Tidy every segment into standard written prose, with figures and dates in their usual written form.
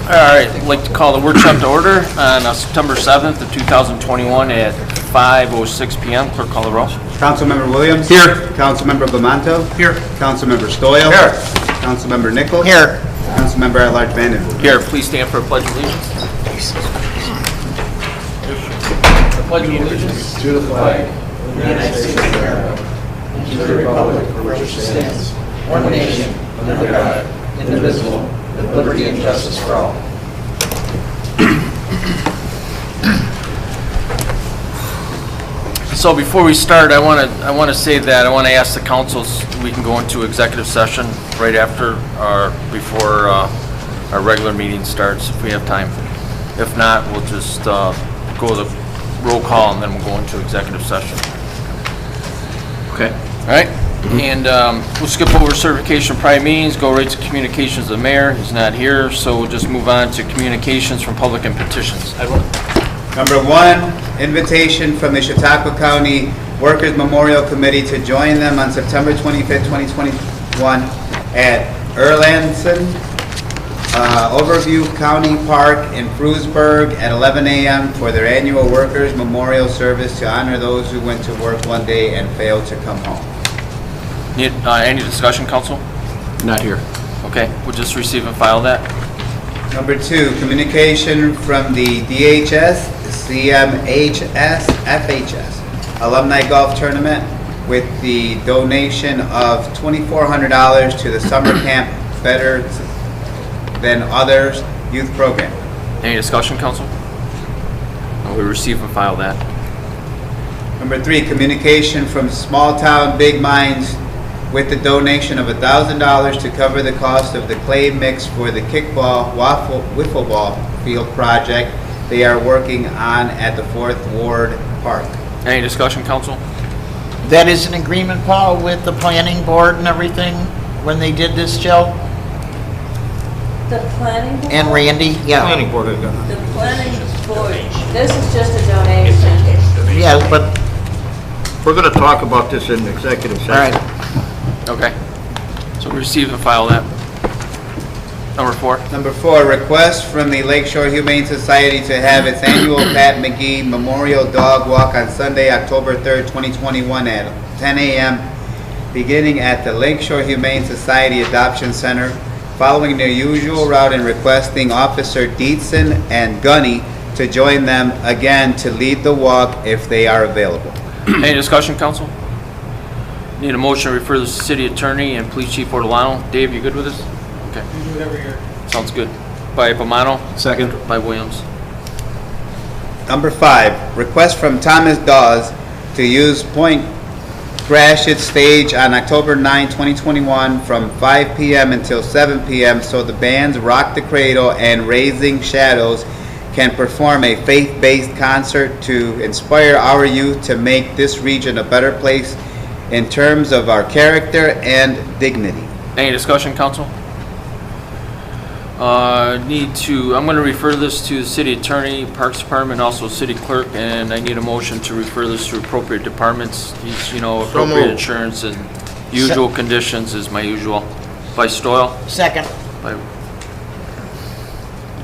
All right, I'd like to call the workshop to order on September 7th of 2021 at 5:06 p.m. Clerk, call the roll. Councilmember Williams. Here. Councilmember Bamanto. Here. Councilmember Stoyl. Here. Councilmember Nichols. Here. Councilmember at-large Vandenberg. Here, please stand for a pledge of allegiance. The pledge of allegiance To the flag of the United States of America and to the republic for which it stands, one nation, under God, indivisible, with liberty and justice for all. So before we start, I want to say that I want to ask the councils, we can go into executive session right after or before our regular meeting starts if we have time. If not, we'll just go the roll call and then we'll go into executive session. Okay. All right. And we'll skip over certification of prior meetings, go right to communications of the mayor. He's not here, so we'll just move on to communications from public and petitions. Edwin? Number 1, invitation from the Chautauqua County Workers Memorial Committee to join them on September 25th, 2021 at Erlandson Overview County Park in Frewsburg at 11 a.m. for their annual Workers Memorial Service to honor those who went to work one day and failed to come home. Any discussion, council? Not here. Okay, we'll just receive and file that. Number 2, communication from the DHS, CMHS, FHS Alumni Golf Tournament with the donation of $2,400 to the Summer Camp Better Than Others Youth Program. Any discussion, council? We receive and file that. Number 3, communication from Small Town Big Minds with the donation of $1,000 to cover the cost of the clay mix for the kickball wiffle ball field project they are working on at the 4th Ward Park. Any discussion, council? That is an agreement, Paul, with the planning board and everything when they did this, Joe? The planning board? And Randy? Yeah. Planning board has done The planning board, this is just a donation. Yeah, but, We're going to talk about this in executive session. all right. Okay. So we receive and file that. Number 4. Number 4, request from the Lakeshore Humane Society to have its annual Pat McGee Memorial Dog Walk on Sunday, October 3rd, 2021 at 10 a.m. beginning at the Lakeshore Humane Society Adoption Center, following their usual route and requesting Officer Dietzen and Gunny to join them again to lead the walk if they are available. Any discussion, council? Need a motion to refer to the city attorney and police chief Ortolano. Dave, you good with this? Okay. We do it every year. Sounds good. By Pomano, Second. by Williams. Number 5, request from Thomas Dawes to use Point Gratiot Stage on October 9, 2021 from 5 p.m. until 7 p.m. so the bands Rock the Cradle and Raising Shadows can perform a faith-based concert to inspire our youth to make this region a better place in terms of our character and dignity. Any discussion, council? I'm going to refer this to the city attorney, parks department, also city clerk, and I need a motion to refer this to appropriate departments. These, appropriate insurance and usual conditions is my usual. By Stoyl, Second. by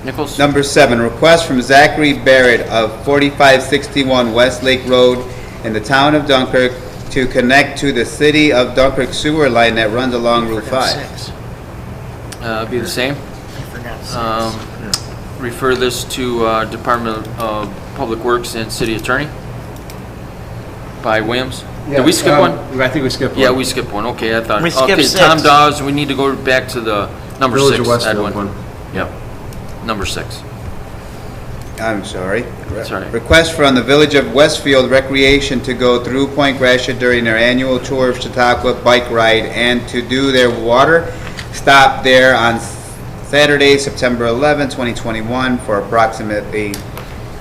Nichols. Number 7, request from Zachary Barrett of 4561 West Lake Road in the town of Dunkirk to connect to the city of Dunkirk sewer line that runs along Route 5. 6. Be the same. I forgot 6. Refer this to Department of Public Works and City Attorney. By Williams. Did we skip one? I think we skipped one. Yeah, we skipped one. Okay, I thought. We skipped okay, 6. Tom Dawes. We need to go back to the number Village 6. of Westfield Edwin. one. Yep. Number 6. I'm sorry. That's all right. Request from the Village of Westfield Recreation to go through Point Gratiot during their annual tour of Chautauqua bike ride and to do their water stop there on Saturday, September 11, 2021 for approximately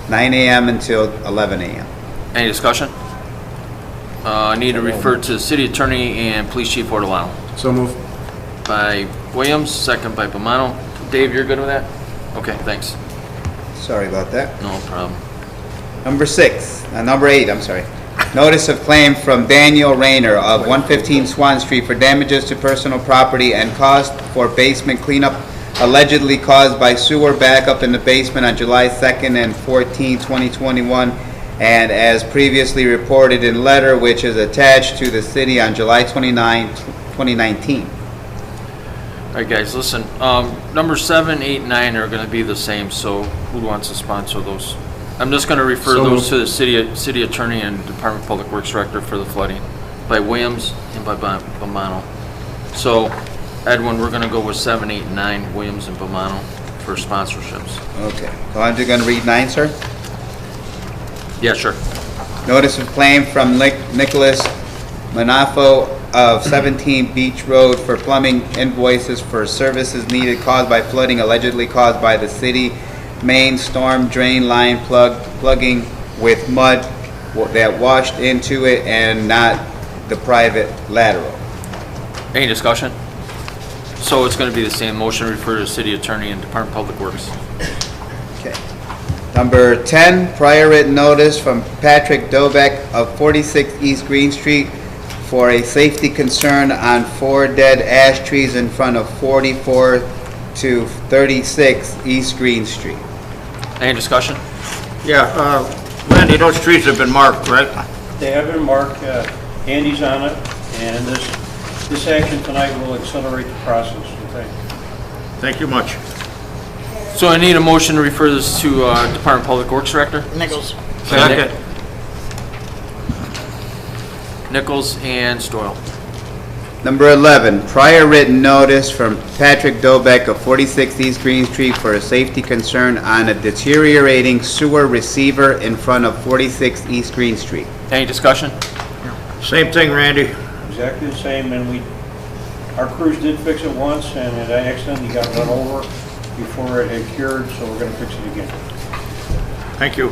9 a.m. until 11 a.m. Any discussion? I need to refer to the city attorney and police chief Ortolano. So move. By Williams, second by Pomano. Dave, you're good with that? Okay, thanks. Sorry about that. No problem. Number 8, I'm sorry. Notice of claim from Daniel Rayner of 115 Swan Street for damages to personal property and cost for basement cleanup allegedly caused by sewer backup in the basement on July 2nd and 14, 2021, and as previously reported in letter which is attached to the city on July 29, 2019. All right, guys, listen, number 7, 8, 9 are gonna be the same, so who wants to sponsor those? I'm just gonna refer those to the city attorney and Department of Public Works Director for the flooding, by Williams and by Bomano. So, Edwin, we're gonna go with 7, 8, and 9, Williams and Bomano for sponsorships. Okay, so I'm just gonna read 9, sir. Yeah, sure. Notice of claim from Nicholas Manafo of 17 Beach Road for plumbing invoices for services needed caused by flooding allegedly caused by the city main storm drain line plugging with mud that washed into it and not the private lateral. Any discussion? So it's gonna be the same motion, refer to the city attorney and Department of Public Works. Okay. Number 10, prior written notice from Patrick Dobeck of 46 East Green Street for a safety concern on 4 dead ash trees in front of 44 to 36 East Green Street. Any discussion? Yeah, Randy, those trees have been marked, right? They have been marked, Andy's on it, and this action tonight will accelerate the process, okay? Thank you much. So I need a motion to refer this to Department of Public Works Director? Nichols. Second. Nichols and Stoyl. Number 11, prior written notice from Patrick Dobeck of 46 East Green Street for a safety concern on a deteriorating sewer receiver in front of 46 East Green Street. Any discussion? Same thing, Randy. Exactly the same, and our crews did fix it once, and it accidentally got run over before it had cured, so we're gonna fix it again. Thank you.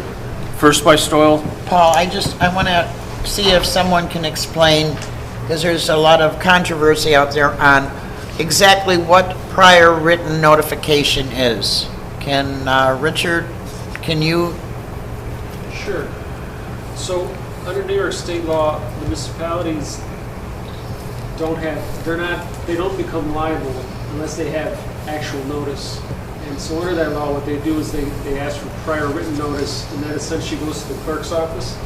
First by Stoyl. Paul, I want to see if someone can explain, because there's a lot of controversy out there on exactly what prior written notification is. Can, Richard, can you? Sure. So, under New York state law, the municipalities they don't become liable unless they have actual notice. And so under that law, what they do is they ask for prior written notice, and that essentially goes to the clerk's office.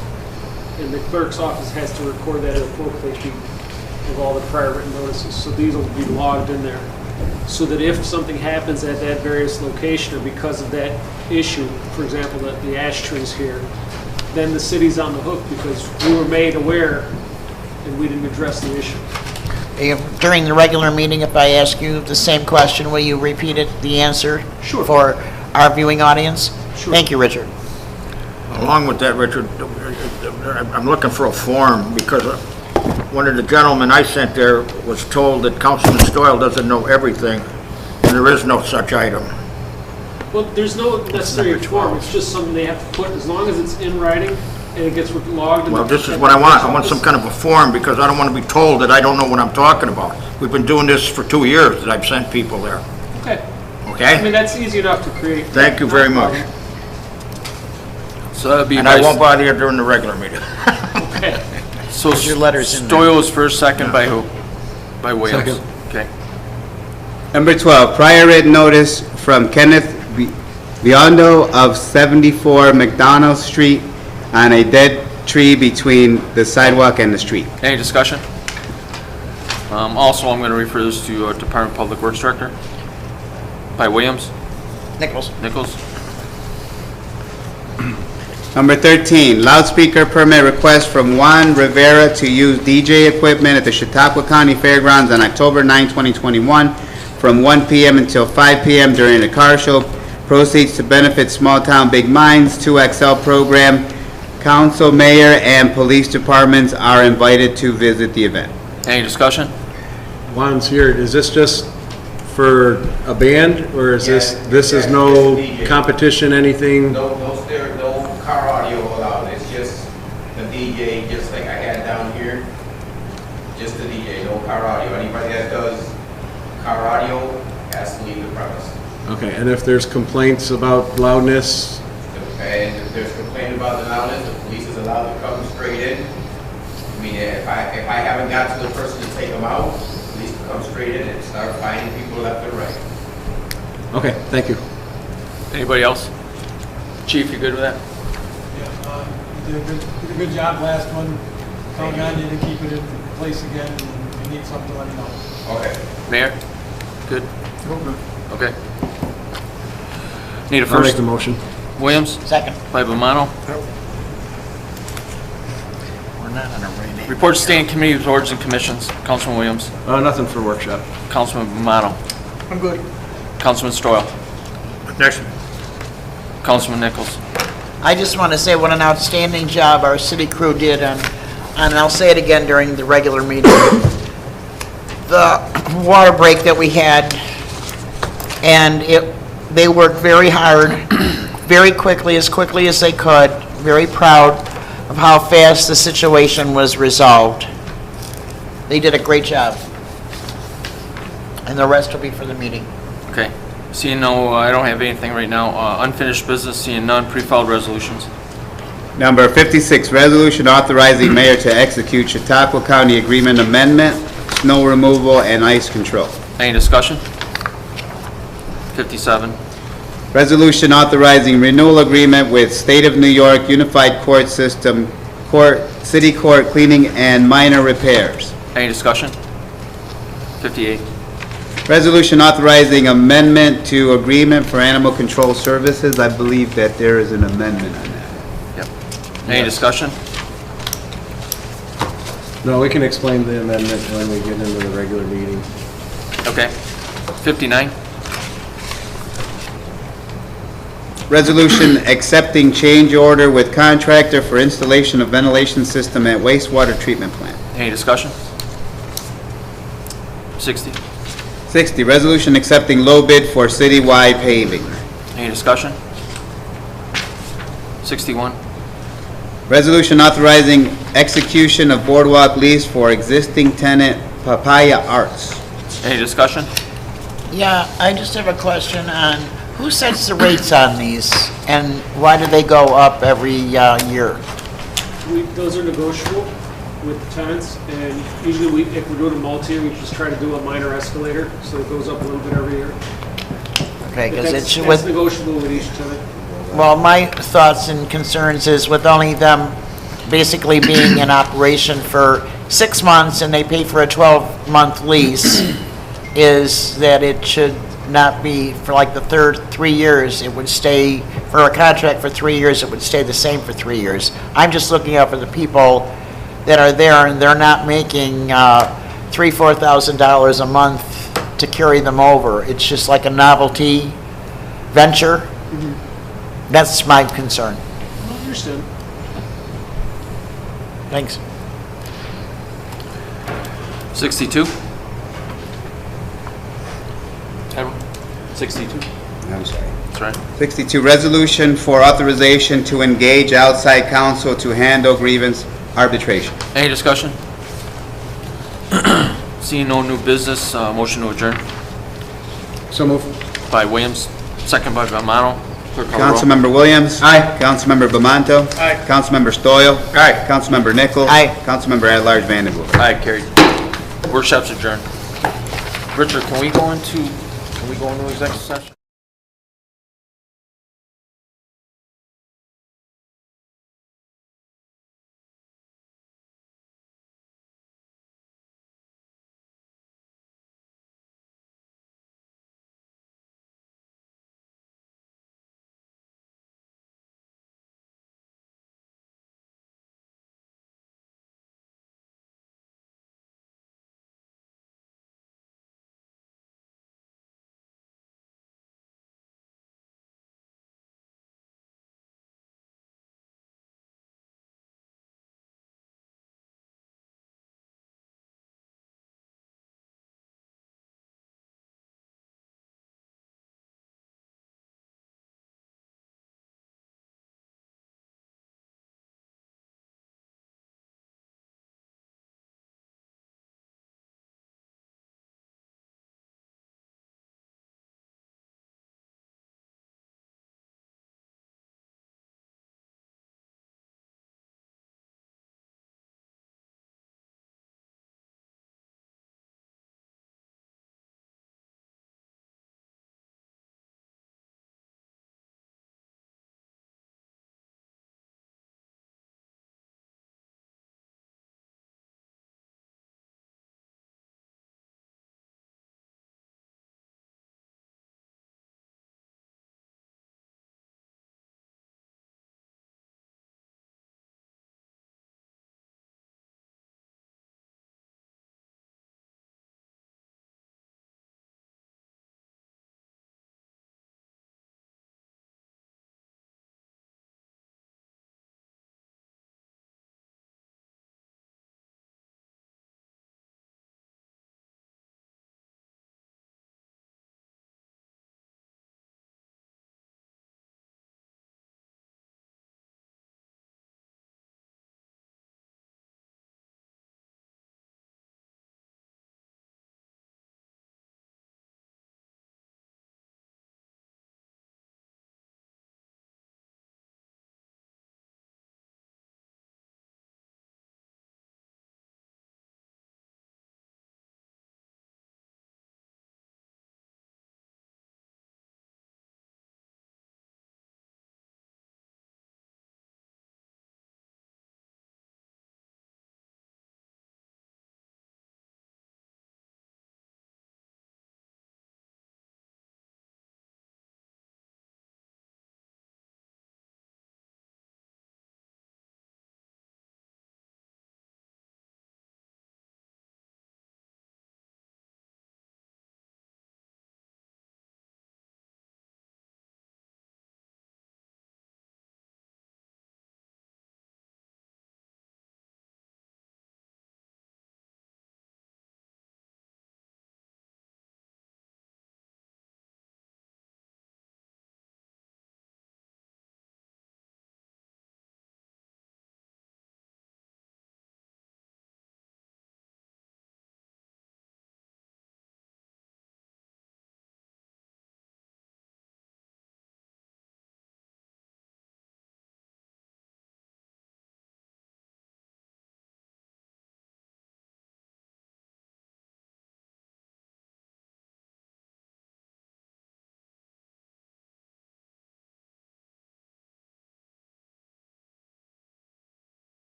And the clerk's office has to record that at a four-page sheet of all the prior written notices. So these will be logged in there. So that if something happens at that various location or because of that issue, for example, the ash trees here, then the city's on the hook because we were made aware and we didn't address the issue. During the regular meeting, if I ask you the same question, will you repeat the answer? Sure. For our viewing audience? Sure. Thank you, Richard. Along with that, Richard, I'm looking for a form because one of the gentlemen I sent there was told that Councilman Stoyl doesn't know everything, and there is no such item. Well, there's no necessary form, it's just something they have to put, as long as it's in writing and it gets logged in. Well, this is what I want. I want some kind of a form because I don't want to be told that I don't know what I'm talking about. We've been doing this for 2 years that I've sent people there. Okay. I mean, Okay? that's easy enough to create. Thank you very much. So that'd be And I by, won't bother you during the regular meeting. Okay. so Your letter's in there. Stoyl is first, second by who? By Williams. Okay. Number 12, prior written notice from Kenneth Biondo of 74 McDonald Street on a dead tree between the sidewalk and the street. Any discussion? Also, I'm going to refer this to Department of Public Works Director. By Williams. Nichols. Nichols. Number 13, loudspeaker permit request from Juan Rivera to use DJ equipment at the Chautauqua County Fairgrounds on October 9, 2021, from 1 p.m. until 5 p.m. during the car show. Proceeds to benefit Small Town Big Minds 2XL program. Council, mayor, and police departments are invited to visit the event. Any discussion? Juan's here. Is this just for a band, or is this is no competition, anything? No car audio allowed. It's just the DJ, just like I had down here. Just the DJ, no car audio. Anybody that does car audio has to leave the premise. Okay, and if there's complaints about loudness? And if there's complaint about the loudness, the police is allowed to come straight in. I mean, if I haven't got to the person to take them out, the police can come straight in and start finding people left and right. Okay, thank you. Anybody else? Chief, you good with that? Yeah, you did a good job last one. Counting on you to keep it in place again, and if you need something, let me know. Okay. Mayor? Good? Okay. Need a I'll make first? the motion. Williams? Second. By Bomano. We're not on a rating. Report to standing committees, boards, and commissions. Councilman Williams. Nothing for workshop. Councilman Bomano. I'm good. Councilman Stoyl. Next. Councilman Nichols. I just want to say what an outstanding job our city crew did, and I'll say it again during the regular meeting. The water break that we had, and they worked very hard, very quickly as they could, very proud of how fast the situation was resolved. They did a great job. And the rest will be for the meeting. Okay. Seeing no, I don't have anything right now. Unfinished business, seeing none. Pre-filed resolutions. Number 56, resolution authorizing mayor to execute Chautauqua County Agreement Amendment, snow removal and ice control. Any discussion? 57. Resolution authorizing renewal agreement with State of New York Unified Court System, City Court cleaning and minor repairs. Any discussion? 58. Resolution authorizing amendment to agreement for animal control services. I believe that there is an amendment on that. Yep. Any discussion? No, we can explain the amendment when we get into the regular meeting. Okay. 59. Resolution accepting change order with contractor for installation of ventilation system at wastewater treatment plant. Any discussion? 60. 60, resolution accepting low bid for citywide paving. Any discussion? 61. Resolution authorizing execution of boardwalk lease for existing tenant Papaya Arts. Any discussion? Yeah, I just have a question on who sets the rates on these, and why do they go up every year? Those are negotiable with the tenants, and usually if we're doing a multi-year, we just try to do a minor escalator, so it goes up a little bit every year. Okay, But because that's it's with, negotiable with each tenant. well, my thoughts and concerns is with only them basically being in operation for 6 months and they pay for a 12-month lease, is that it should not be for like the third 3 years, it would stay, for a contract for 3 years, it would stay the same for 3 years. I'm just looking out for the people that are there and they're not making $3,000-4,000 a month to carry them over. It's just like a novelty venture. That's my concern. I understand. Thanks. 62. Edwin? 62. I'm sorry. That's right. 62, resolution for authorization to engage outside counsel to handle grievance arbitration. Any discussion? Seeing no new business, motion to adjourn. So move. By Williams, second by Bomano. Clerk call the roll. Councilmember Williams. Aye. Councilmember Bamanto. Aye. Councilmember Stoyl. Aye. Councilmember Nichols. Aye. Councilmember at-large Vandenboer. Aye, carried. Workshop's adjourned. Richard, can we go into executive session?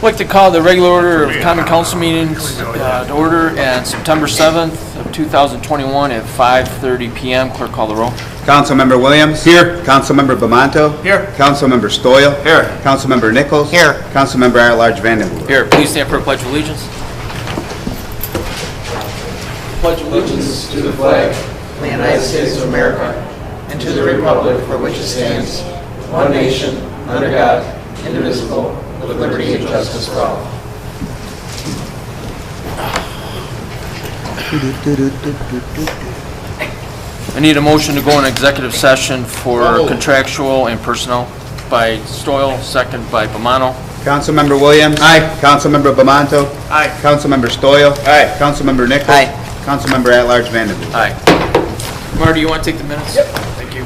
like to call the regular order of common council meetings to order on September 7th of 2021 at 5:30 PM. Clerk, call the roll. Councilmember Williams. Here. Councilmember Bamanto. Here. Councilmember Stoyl. Here. Councilmember Nichols. Here. Councilmember at-large Vandenboer. Here, please stand for a pledge of allegiance. Pledge of allegiance To the flag of the United States of America and to the republic for which it stands, one nation, under God, indivisible, with liberty and justice for all. I need a motion to go in executive session for contractual and personnel by Stoyl, second by Bomano. Councilmember Williams. Aye. Councilmember Bamanto. Aye. Councilmember Stoyl. Aye. Councilmember Nichols. Aye. Councilmember at-large Vandenboer. Aye. Marty, you want to take the minutes? Yep. Thank you.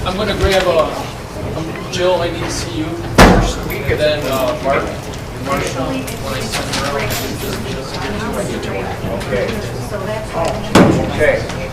I'm gonna grab Jill, I need to see you first, and then Mark. Marshall, when I send her around, Okay.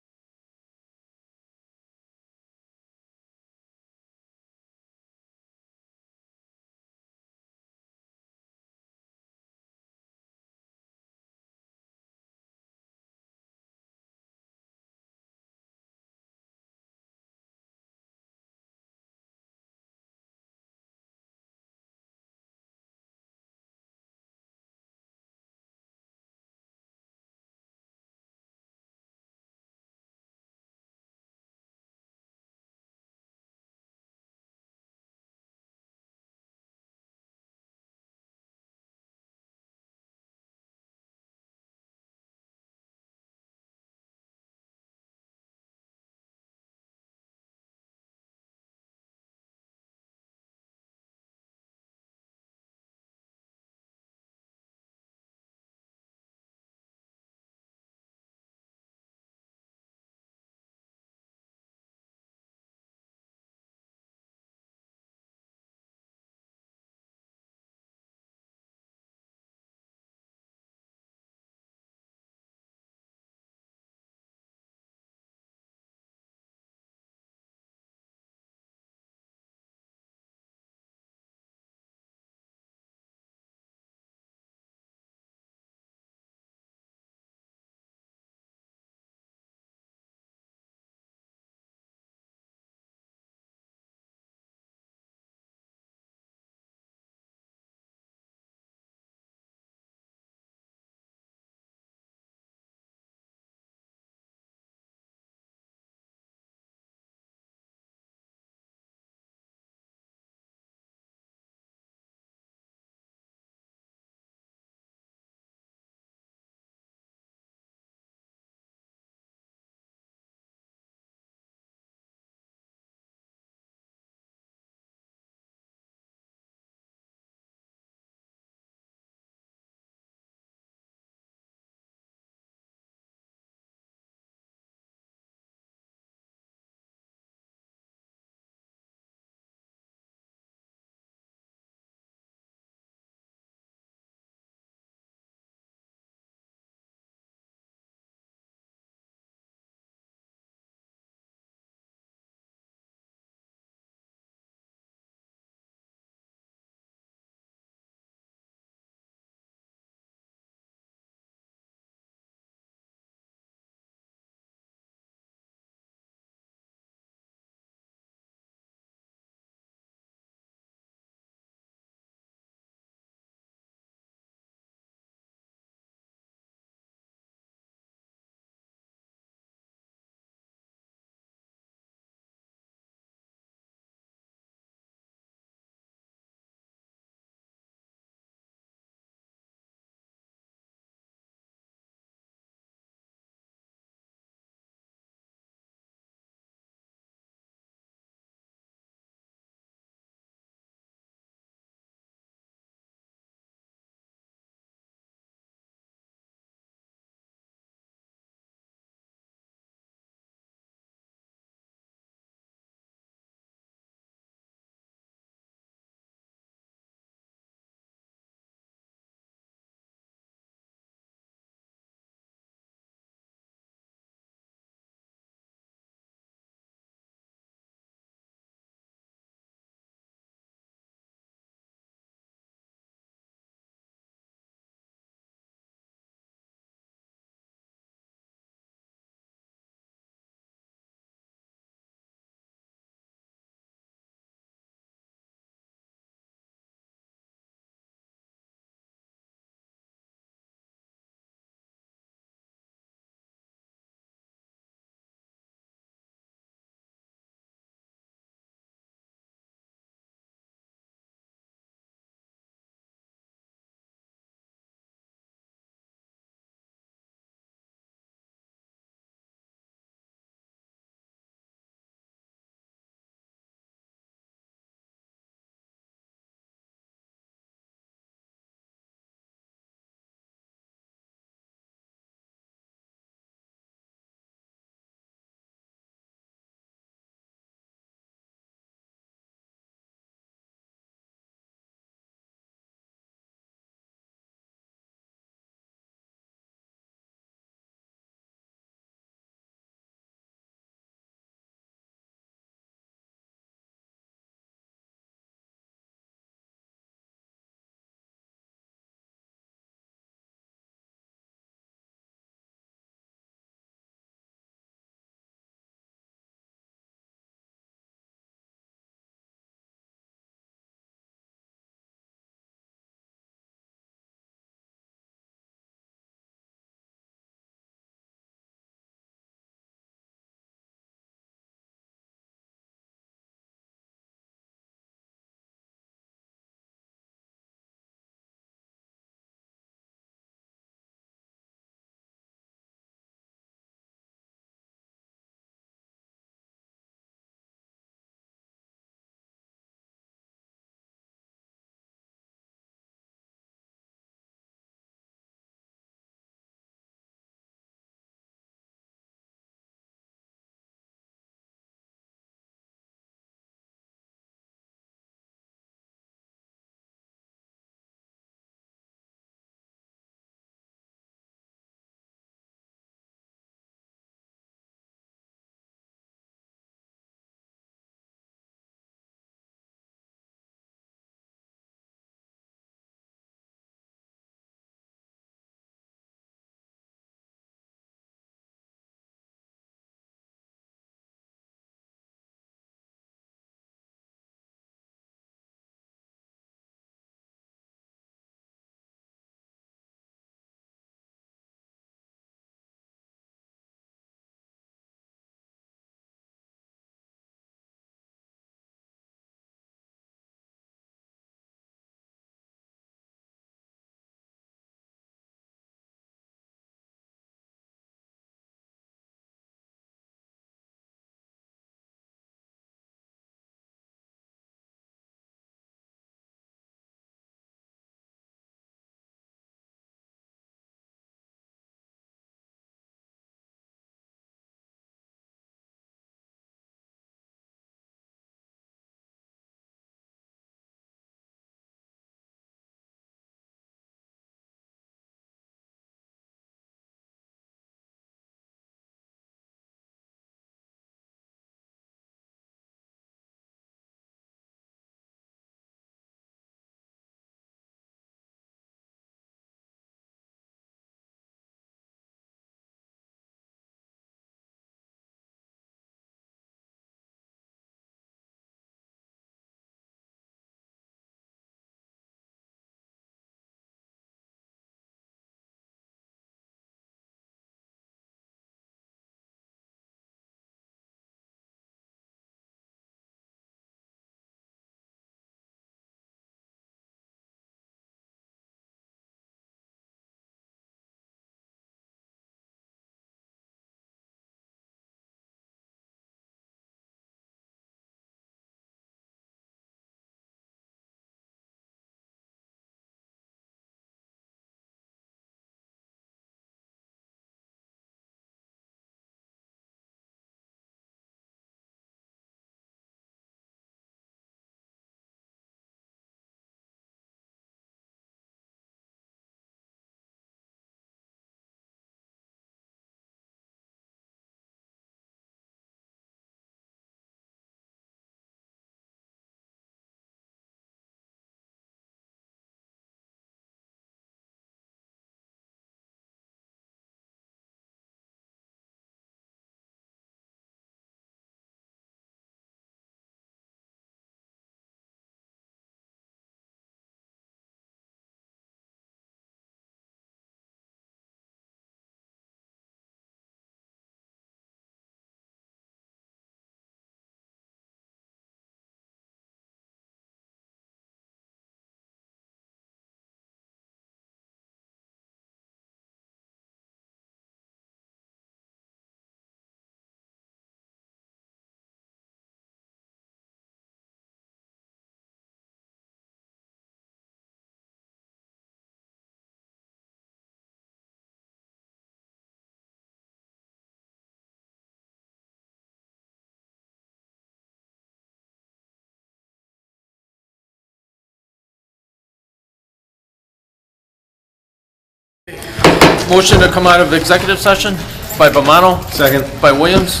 Motion to come out of executive session by Bomano, Second. by Williams.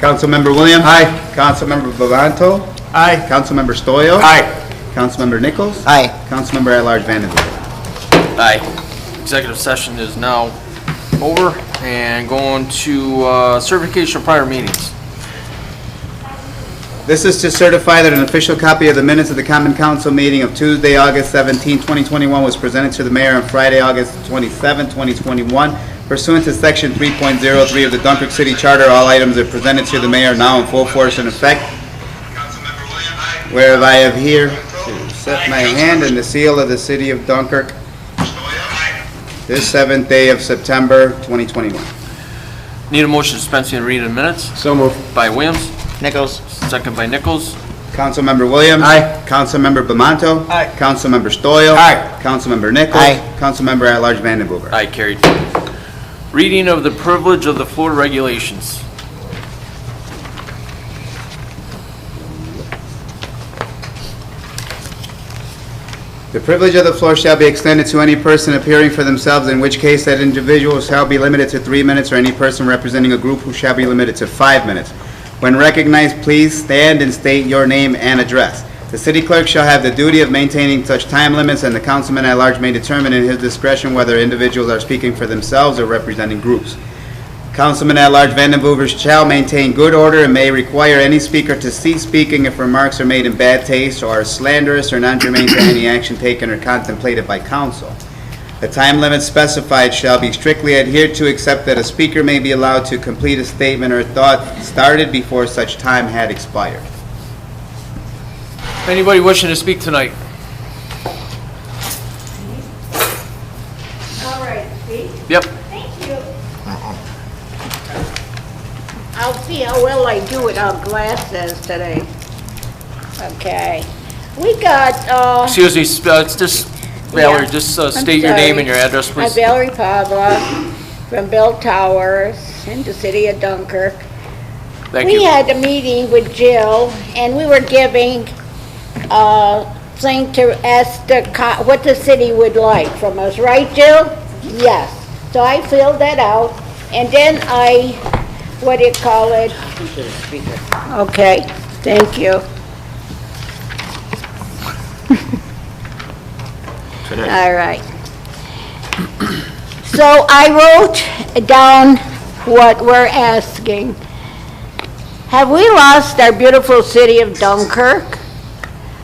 Councilmember Williams. Aye. Councilmember Bavanto. Aye. Councilmember Stoyl. Aye. Councilmember Nichols. Aye. Councilmember at-large Vandenberg. Aye. Executive session is now over, and going to certification of prior meetings. This is to certify that an official copy of the minutes of the Common Council meeting of Tuesday, August 17, 2021 was presented to the mayor on Friday, August 27, 2021. Pursuant to Section 3.03 of the Dunkirk City Charter, all items are presented to the mayor now in full force and effect. Whereof I have here to set my hand and the seal of the city of Dunkirk this 7th day of September, 2021. Need a motion dispensing the reading of minutes So moved. by Williams, Nichols? second by Nichols. Councilmember Williams. Aye. Councilmember Bamanto. Aye. Councilmember Stoyl. Aye. Councilmember Nichols. Aye. Councilmember at-large Vandenberg. Aye, carried. Reading of the privilege of the floor regulations. The privilege of the floor shall be extended to any person appearing for themselves, in which case that individual shall be limited to 3 minutes, or any person representing a group who shall be limited to 5 minutes. When recognized, please stand and state your name and address. The city clerk shall have the duty of maintaining such time limits, and the councilman at large may determine in his discretion whether individuals are speaking for themselves or representing groups. Councilman at large Vandenberg shall maintain good order and may require any speaker to cease speaking if remarks are made in bad taste or are slanderous or non-germane to any action taken or contemplated by council. The time limit specified shall be strictly adhered to, except that a speaker may be allowed to complete a statement or thought started before such time had expired. Anybody wishing to speak tonight? All right, see? Yep. Thank you. I'll see how well I do without glasses today. Okay. We got, Excuse me, it's just, Valerie, Yeah. just I'm state your name sorry. and your address, I'm please. Valerie Pavla from Bell Towers in the city of Dunkirk. Thank We you. had a meeting with Jill, and we were giving thing to ask what the city would like from us, right, Jill? Yes. So I filled that out, and then I, what do you call it? Okay, thank you. All right. So I wrote down what we're asking. Have we lost our beautiful city of Dunkirk?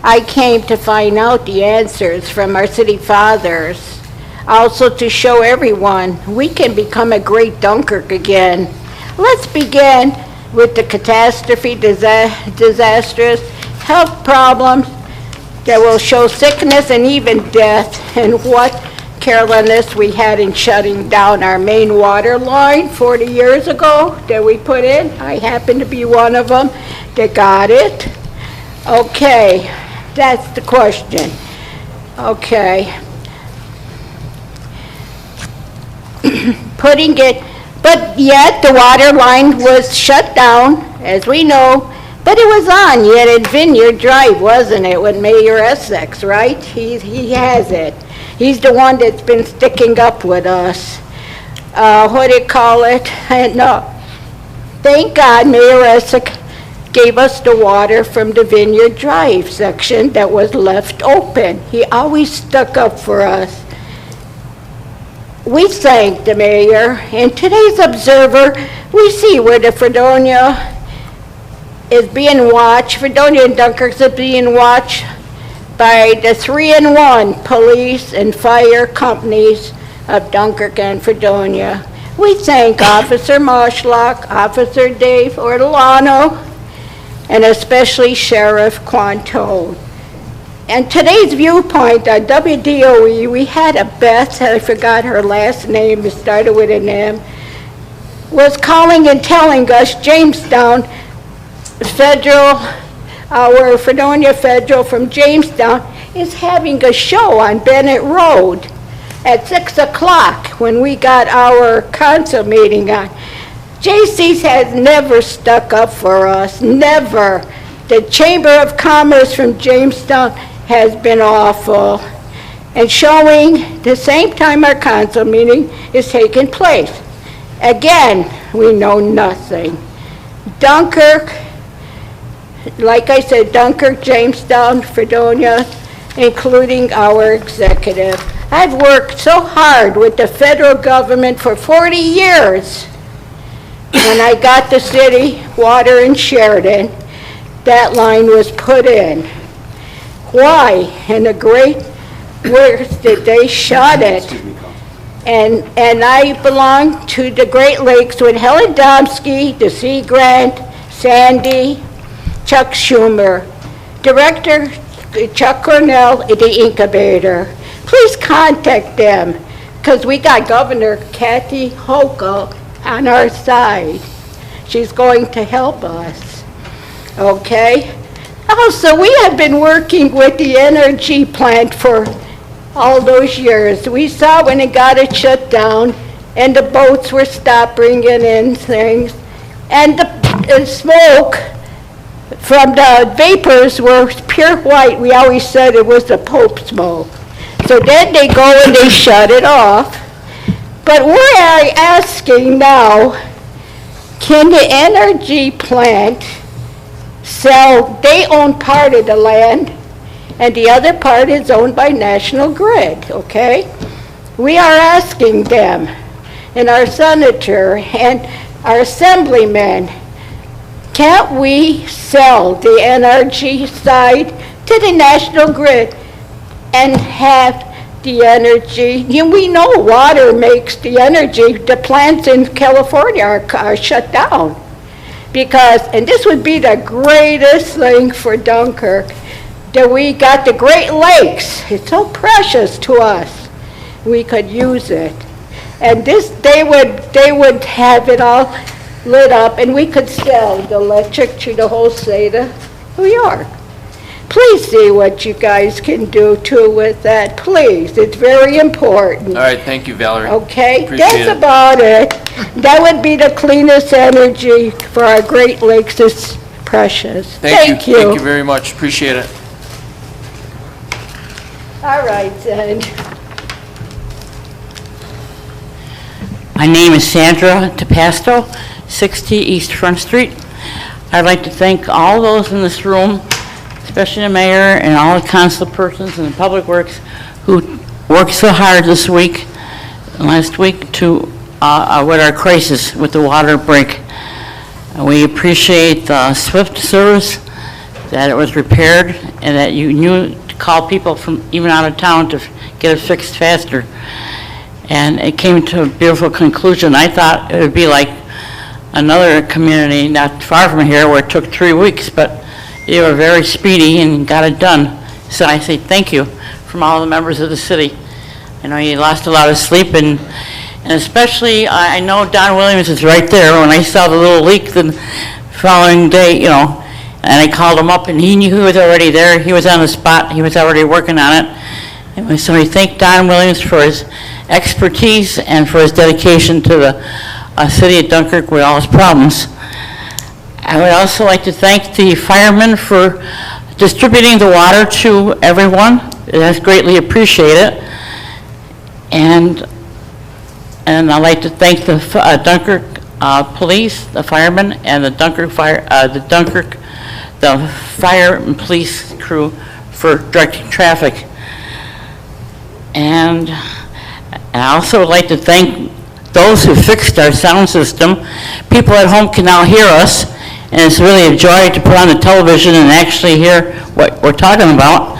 I came to find out the answers from our city fathers. Also to show everyone we can become a great Dunkirk again. Let's begin with the catastrophe, disastrous health problems that will show sickness and even death, and what carelessness we had in shutting down our main water line 40 years ago that we put in. I happen to be one of them that got it. Okay, that's the question. Okay. Putting it, but yet the water line was shut down, as we know, but it was on yet at Vineyard Drive, wasn't it, with Mayor Essex, right? He has it. He's the one that's been sticking up with us. What do you call it? No. Thank God Mayor Essex gave us the water from the Vineyard Drive section that was left open. He always stuck up for us. We thank the mayor. In today's Observer, we see where the Fredonia is being watched, Fredonia and Dunkirk is being watched by the 3-in-1 police and fire companies of Dunkirk and Fredonia. We thank Officer Marshlock, Officer Dave Ortolano, and especially Sheriff Quanto. And today's viewpoint on WDOE, we had a Beth, I forgot her last name, it started with an M, was calling and telling us Jamestown Federal, our Fredonia Federal from Jamestown is having a show on Bennett Road at 6 o'clock when we got our council meeting on. JC's has never stuck up for us, never. The Chamber of Commerce from Jamestown has been awful. and showing the same time our council meeting is taking place. Again, we know nothing. Dunkirk, like I said, Dunkirk, Jamestown, Fredonia, including our executive. I've worked so hard with the federal government for 40 years. When I got the city water in Sheridan, that line was put in. Why, in the great words, did they shut it? And I belong to the Great Lakes with Helen Domsky, the Sea Grant, Sandy, Chuck Schumer, Director Chuck Cornell, the incubator. Please contact them, because we got Governor Kathy Hochul on our side. She's going to help us, okay? Also, we have been working with the energy plant for all those years. We saw when it got it shut down, and the boats were stopped bringing in things, and the smoke from the vapors were pure white. We always said it was the Pope smoke. So then they go and they shut it off. But we're asking now, can the energy plant sell, they own part of the land, and the other part is owned by National Grid, okay? We are asking them, and our senator and our assemblymen, can't we sell the energy side to the National Grid and have the energy? We know water makes the energy. The plants in California are shut down. Because, and this would be the greatest thing for Dunkirk, that we got the Great Lakes. It's so precious to us. We could use it. And this, they would have it all lit up, and we could sell the electric to the whole state of New York. Please see what you guys can do too with that, please. It's very important. All right, thank you, Valerie. Okay, Appreciate that's it. about it. That would be the cleanest energy for our Great Lakes. It's precious. Thank you very much. Appreciate it. All right, then. My name is Sandra Tapasto, 60 East Front Street. I'd like to thank all those in this room, especially the mayor and all the council persons and the public works who worked so hard this week, last week, to with our crisis with the water break. We appreciate the swift service, that it was repaired, and that you knew to call people from even out of town to get it fixed faster. And it came to a beautiful conclusion. I thought it would be like another community not far from here where it took 3 weeks, but they were very speedy and got it done. So I say thank you from all the members of the city. I know you lost a lot of sleep, and especially I know Don Williams is right there. When I saw the little leak the following day, you know, and I called him up, and he knew he was already there. He was on the spot. He was already working on it. And so we thank Don Williams for his expertise and for his dedication to the city of Dunkirk with all his problems. I would also like to thank the firemen for distributing the water to everyone. That's greatly appreciated. And I'd like to thank the Dunkirk police, the firemen, and the Dunkirk fire and police crew for directing traffic. And I also would like to thank those who fixed our sound system. People at home can now hear us, and it's really a joy to put on the television and actually hear what we're talking about.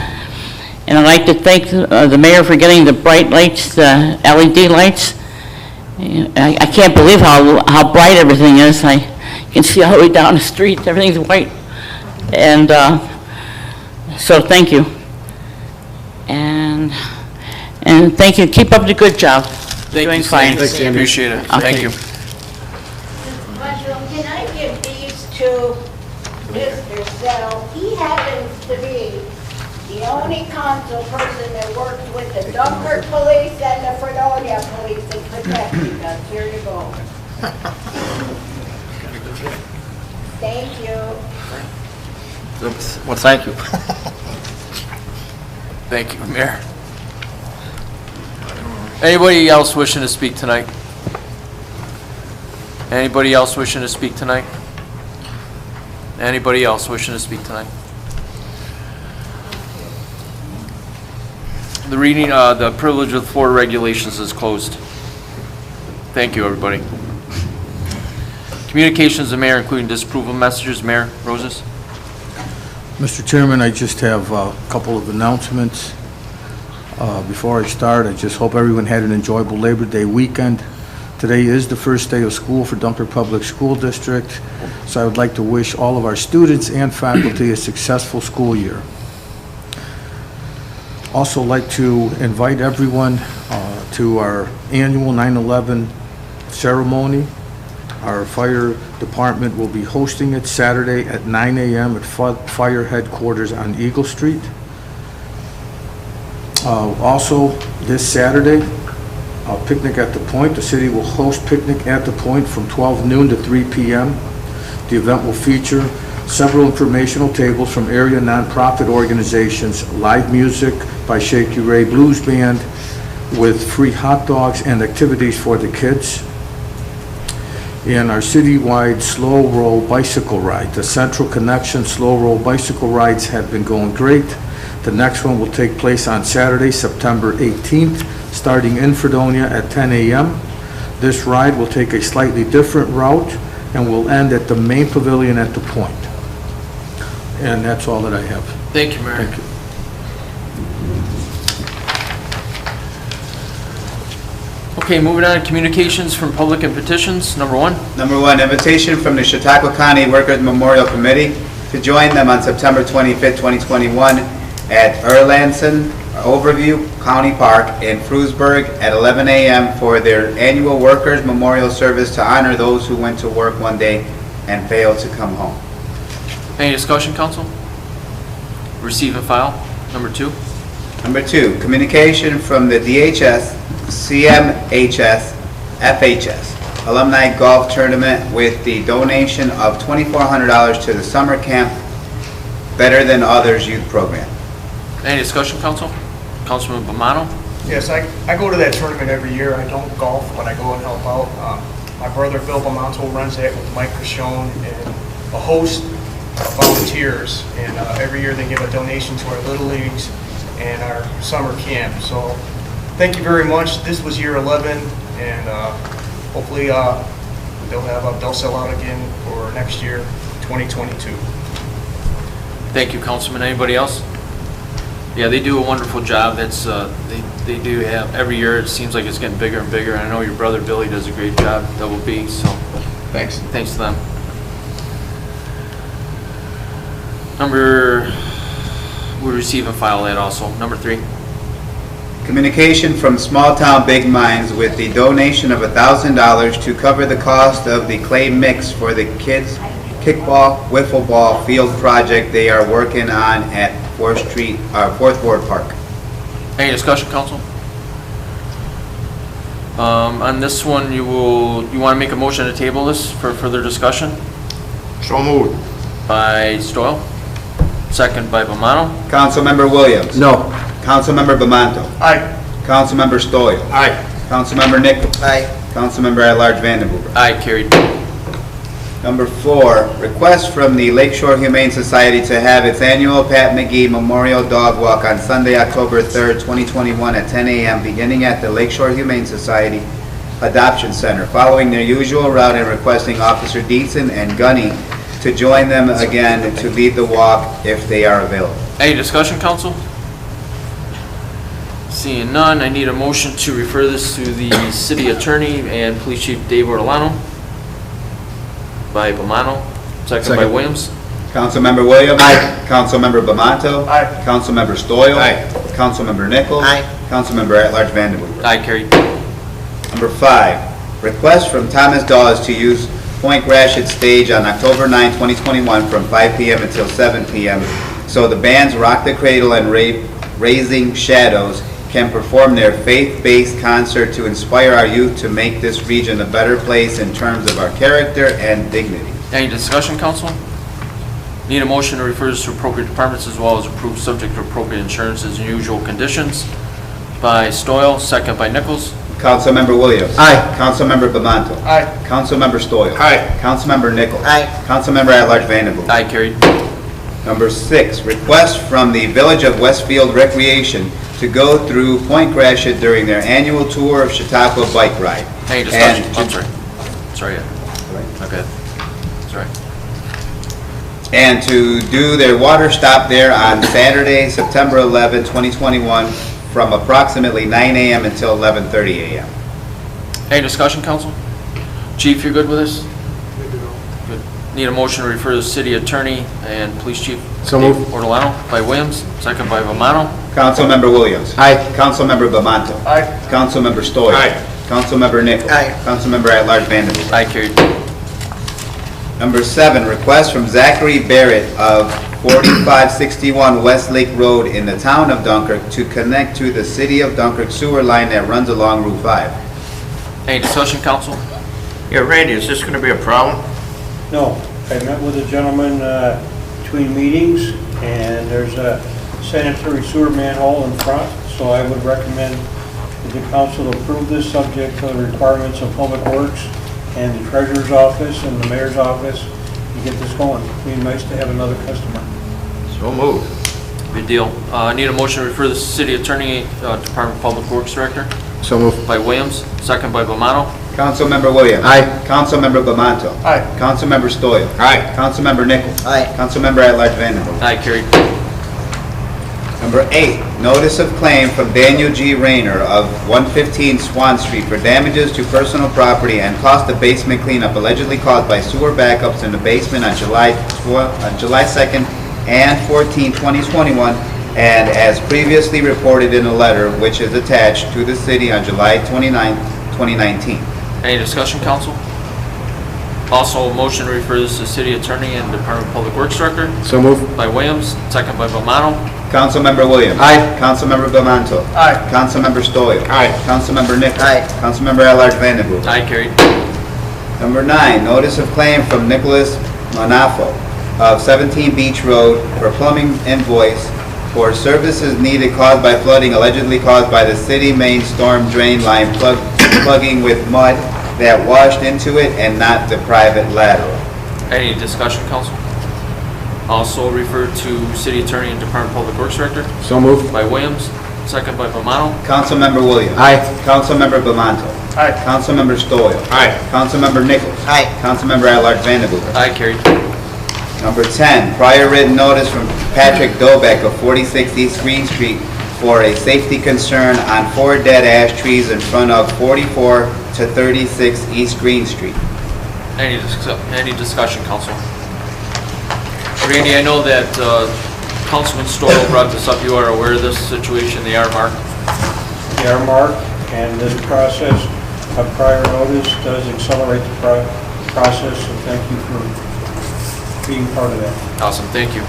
And I'd like to thank the mayor for getting the bright lights, the LED lights. I can't believe how bright everything is. You can see all the way down the street. Everything's white. And so thank you. And thank you. Keep up the good job. Doing fine. Thanks, Andy. Appreciate it. Okay. Thank you. Marshall, can I give these to Mr. Sell? He happens to be the only council person that works with the Dunkirk police and the Fredonia police in protecting us. Here you go. Thank you. Well, thank you. Thank you, Mayor. Anybody else wishing to speak tonight? Anybody else wishing to speak tonight? Anybody else wishing to speak tonight? The reading, the privilege of the floor regulations is closed. Thank you, everybody. Communications of the mayor, including disapproval messages. Mayor Roses. Mr. Chairman, I just have a couple of announcements. Before I start, I just hope everyone had an enjoyable Labor Day weekend. Today is the first day of school for Dunkirk Public School District, so I would like to wish all of our students and faculty a successful school year. Also like to invite everyone to our annual 9/11 ceremony. Our fire department will be hosting it Saturday at 9 a.m. at fire headquarters on Eagle Street. Also, this Saturday, a picnic at the Point. The city will host Picnic at the Point from 12 noon to 3 p.m. The event will feature several informational tables from area nonprofit organizations, live music by Shaky Ray Blues Band, with free hot dogs and activities for the kids. And our citywide slow roll bicycle ride. The Central Connection slow roll bicycle rides have been going great. The next one will take place on Saturday, September 18th, starting in Fredonia at 10 a.m. This ride will take a slightly different route and will end at the main pavilion at the Point. And that's all that I have. Thank you, Mayor. Thank you. Okay, moving on to communications from public and petitions. Number 1. Number 1, invitation from the Chautauqua County Workers Memorial Committee to join them on September 25th, 2021 at Erlandson Overview County Park in Frewsburg at 11 a.m. for their annual Workers Memorial Service to honor those who went to work one day and failed to come home. Any discussion, council? Receive and file. Number 2. Number 2, communication from the DHS, CMHS, FHS Alumni Golf Tournament with the donation of $2,400 to the Summer Camp Better Than Others Youth Program. Any discussion, council? Councilman Bomano? Yes, I go to that tournament every year. I don't golf, but I go and help out. My brother Bill Bamonto runs that with Mike Crishone and a host of volunteers. And every year they give a donation to our Little Leagues and our summer camp. So thank you very much. This was year 11, and hopefully they'll sell out again for next year, 2022. Thank you, Councilman. Anybody else? Yeah, they do a wonderful job. That's they do have every year. It seems like it's getting bigger and bigger. I know your brother Billy does a great job. Double B. So thanks to them. We'll receive and file that also. Number 3. Communication from Small Town Big Minds with the donation of $1,000 to cover the cost of the clay mix for the kids' kickball, wiffle ball field project they are working on at 4th Ward Park. Any discussion, council? On this one, you want to make a motion to table this for further discussion? So moved. By Stoyl. Second by Bomano. Councilmember Williams. No. Councilmember Bamonto. Aye. Councilmember Stoyl. Aye. Councilmember Nichols. Aye. Councilmember at-large Vandenboer. Aye, carried. Number 4, request from the Lakeshore Humane Society to have its annual Pat McGee Memorial Dog Walk on Sunday, October 3rd, 2021 at 10 a.m. beginning at the Lakeshore Humane Society Adoption Center, following their usual route and requesting Officer Dietzen and Gunny to join them again to lead the walk if they are available. Any discussion, council? Seeing none, I need a motion to refer this to the city attorney and police chief Dave Ortolano. By Bomano, second by Williams. Councilmember Williams. Aye. Councilmember Bamonto. Aye. Councilmember Stoyl. Aye. Councilmember Nichols. Aye. Councilmember at-large Vandenboer. Aye, carried. Number 5, request from Thomas Dawes to use Point Gratiot Stage on October 9, 2021 from 5 p.m. until 7 p.m. so the bands Rock the Cradle and Raising Shadows can perform their faith-based concert to inspire our youth to make this region a better place in terms of our character and dignity. Any discussion, council? Need a motion to refer this to appropriate departments as well as approve subject to appropriate insurances and usual conditions. by Stoyl, second by Nichols. Councilmember Williams. Aye. Councilmember Bamanto. Aye. Councilmember Stoyl. Aye. Councilmember Nichols. Aye. Councilmember at-large Vandenboer. Aye, carried. Number 6, request from the Village of Westfield Recreation to go through Point Gratiot during their annual tour of Chautauqua bike ride. Any discussion? And I'm to- sorry. Sorry, yeah. Okay. Sorry. And to do their water stop there on Saturday, September 11, 2021, from approximately 9 a.m. until 11:30 a.m. Any discussion, council? Chief, you're good with this? Good. Need a motion to refer to the city attorney and police chief. So moved. Ortolano by Williams, second by Romano. Councilmember Williams. Aye. Councilmember Bamanto. Aye. Councilmember Stoyl. Aye. Councilmember Nichols. Aye. Councilmember at-large Vandenboer. Aye, carried. Number 7, request from Zachary Barrett of 4561 West Lake Road in the town of Dunkirk to connect to the city of Dunkirk sewer line that runs along Route 5. Any discussion, council? Yeah, Randy, is this gonna be a problem? No, I met with a gentleman between meetings, and there's a sanitary sewer manhole in front, so I would recommend that the council approve this subject to the requirements of Public Works and the treasurer's office and the mayor's office to get this going. It'd be nice to have another customer. So moved. Good deal. Need a motion to refer to the city attorney, Department of Public Works Director So moved. by Williams, second by Bomano. Councilmember Williams. Aye. Councilmember Bamanto. Aye. Councilmember Stoyl. Aye. Councilmember Nichols. Aye. Councilmember at-large Vandenboer. Aye, carried. Number 8, notice of claim from Daniel G. Rayner of 115 Swan Street for damages to personal property and cost of basement cleanup allegedly caused by sewer backups in the basement on July 2nd and 14, 2021, and as previously reported in a letter which is attached to the city on July 29, 2019. Any discussion, council? Also, a motion to refer this to the city attorney and Department of Public Works Director So moved. by Williams, second by Bomano. Councilmember Williams. Aye. Councilmember Bamanto. Aye. Councilmember Stoyl. Aye. Councilmember Nichols. Aye. Councilmember at-large Vandenboer. Aye, carried. Number 9, notice of claim from Nicholas Manafo of 17 Beach Road for plumbing invoice for services needed caused by flooding allegedly caused by the city main storm drain line plugging with mud that washed into it and not the private lateral. Any discussion, council? Also refer to city attorney and Department of Public Works Director So moved. by Williams, second by Bomano. Councilmember Williams. Aye. Councilmember Bamanto. Aye. Councilmember Stoyl. Aye. Councilmember Nichols. Aye. Councilmember at-large Vandenboer. Aye, carried. Number 10, prior written notice from Patrick Dobeck of 46 East Green Street for a safety concern on 4 dead ash trees in front of 44 to 36 East Green Street. Any discussion, council? Randy, I know that Councilman Stoyl brought this up. You are aware of this situation, they are marked. They are marked, and this process of prior notice does accelerate the process, so thank you for being part of that. Awesome, thank you.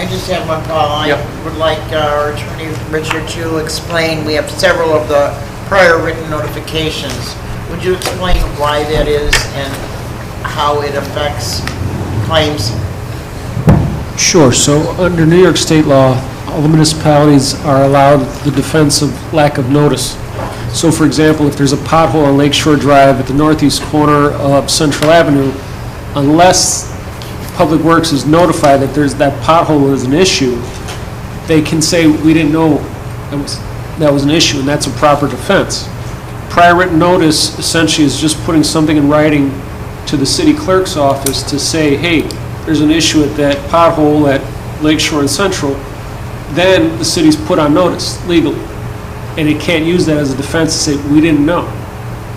I just have one call. I Yep. would like our attorney, Richard, to explain, we have several of the prior written notifications. Would you explain why that is and how it affects claims? Sure. So under New York state law, all the municipalities are allowed the defense of lack of notice. So for example, if there's a pothole on Lakeshore Drive at the northeast corner of Central Avenue, unless Public Works is notified that that pothole is an issue, they can say, we didn't know that was an issue, and that's a proper defense. Prior written notice essentially is just putting something in writing to the city clerk's office to say, hey, there's an issue at that pothole at Lakeshore and Central. Then the city's put on notice legally, and it can't use that as a defense to say, we didn't know.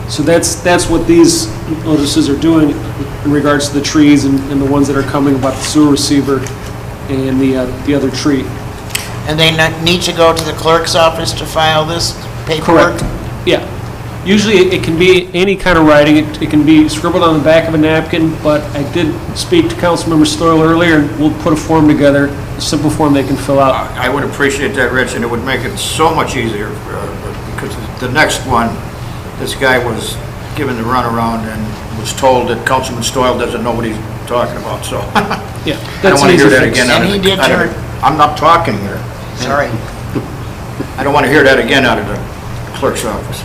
So that's what these notices are doing in regards to the trees and the ones that are coming about the sewer receiver and the other tree. And they need to go to the clerk's office to file this paperwork? Correct. Yeah. Usually it can be any kind of writing. It can be scribbled on the back of a napkin, but I did speak to Councilmember Stoyl earlier, and we'll put a form together, a simple form they can fill out. I would appreciate that, Rich, and it would make it so much easier, because the next one, this guy was given the runaround and was told that Councilman Stoyl doesn't know what he's talking about, so. Yeah. I don't want to hear that again. And he did turn. I'm not talking here. Sorry. I don't want to hear that again out of the clerk's office.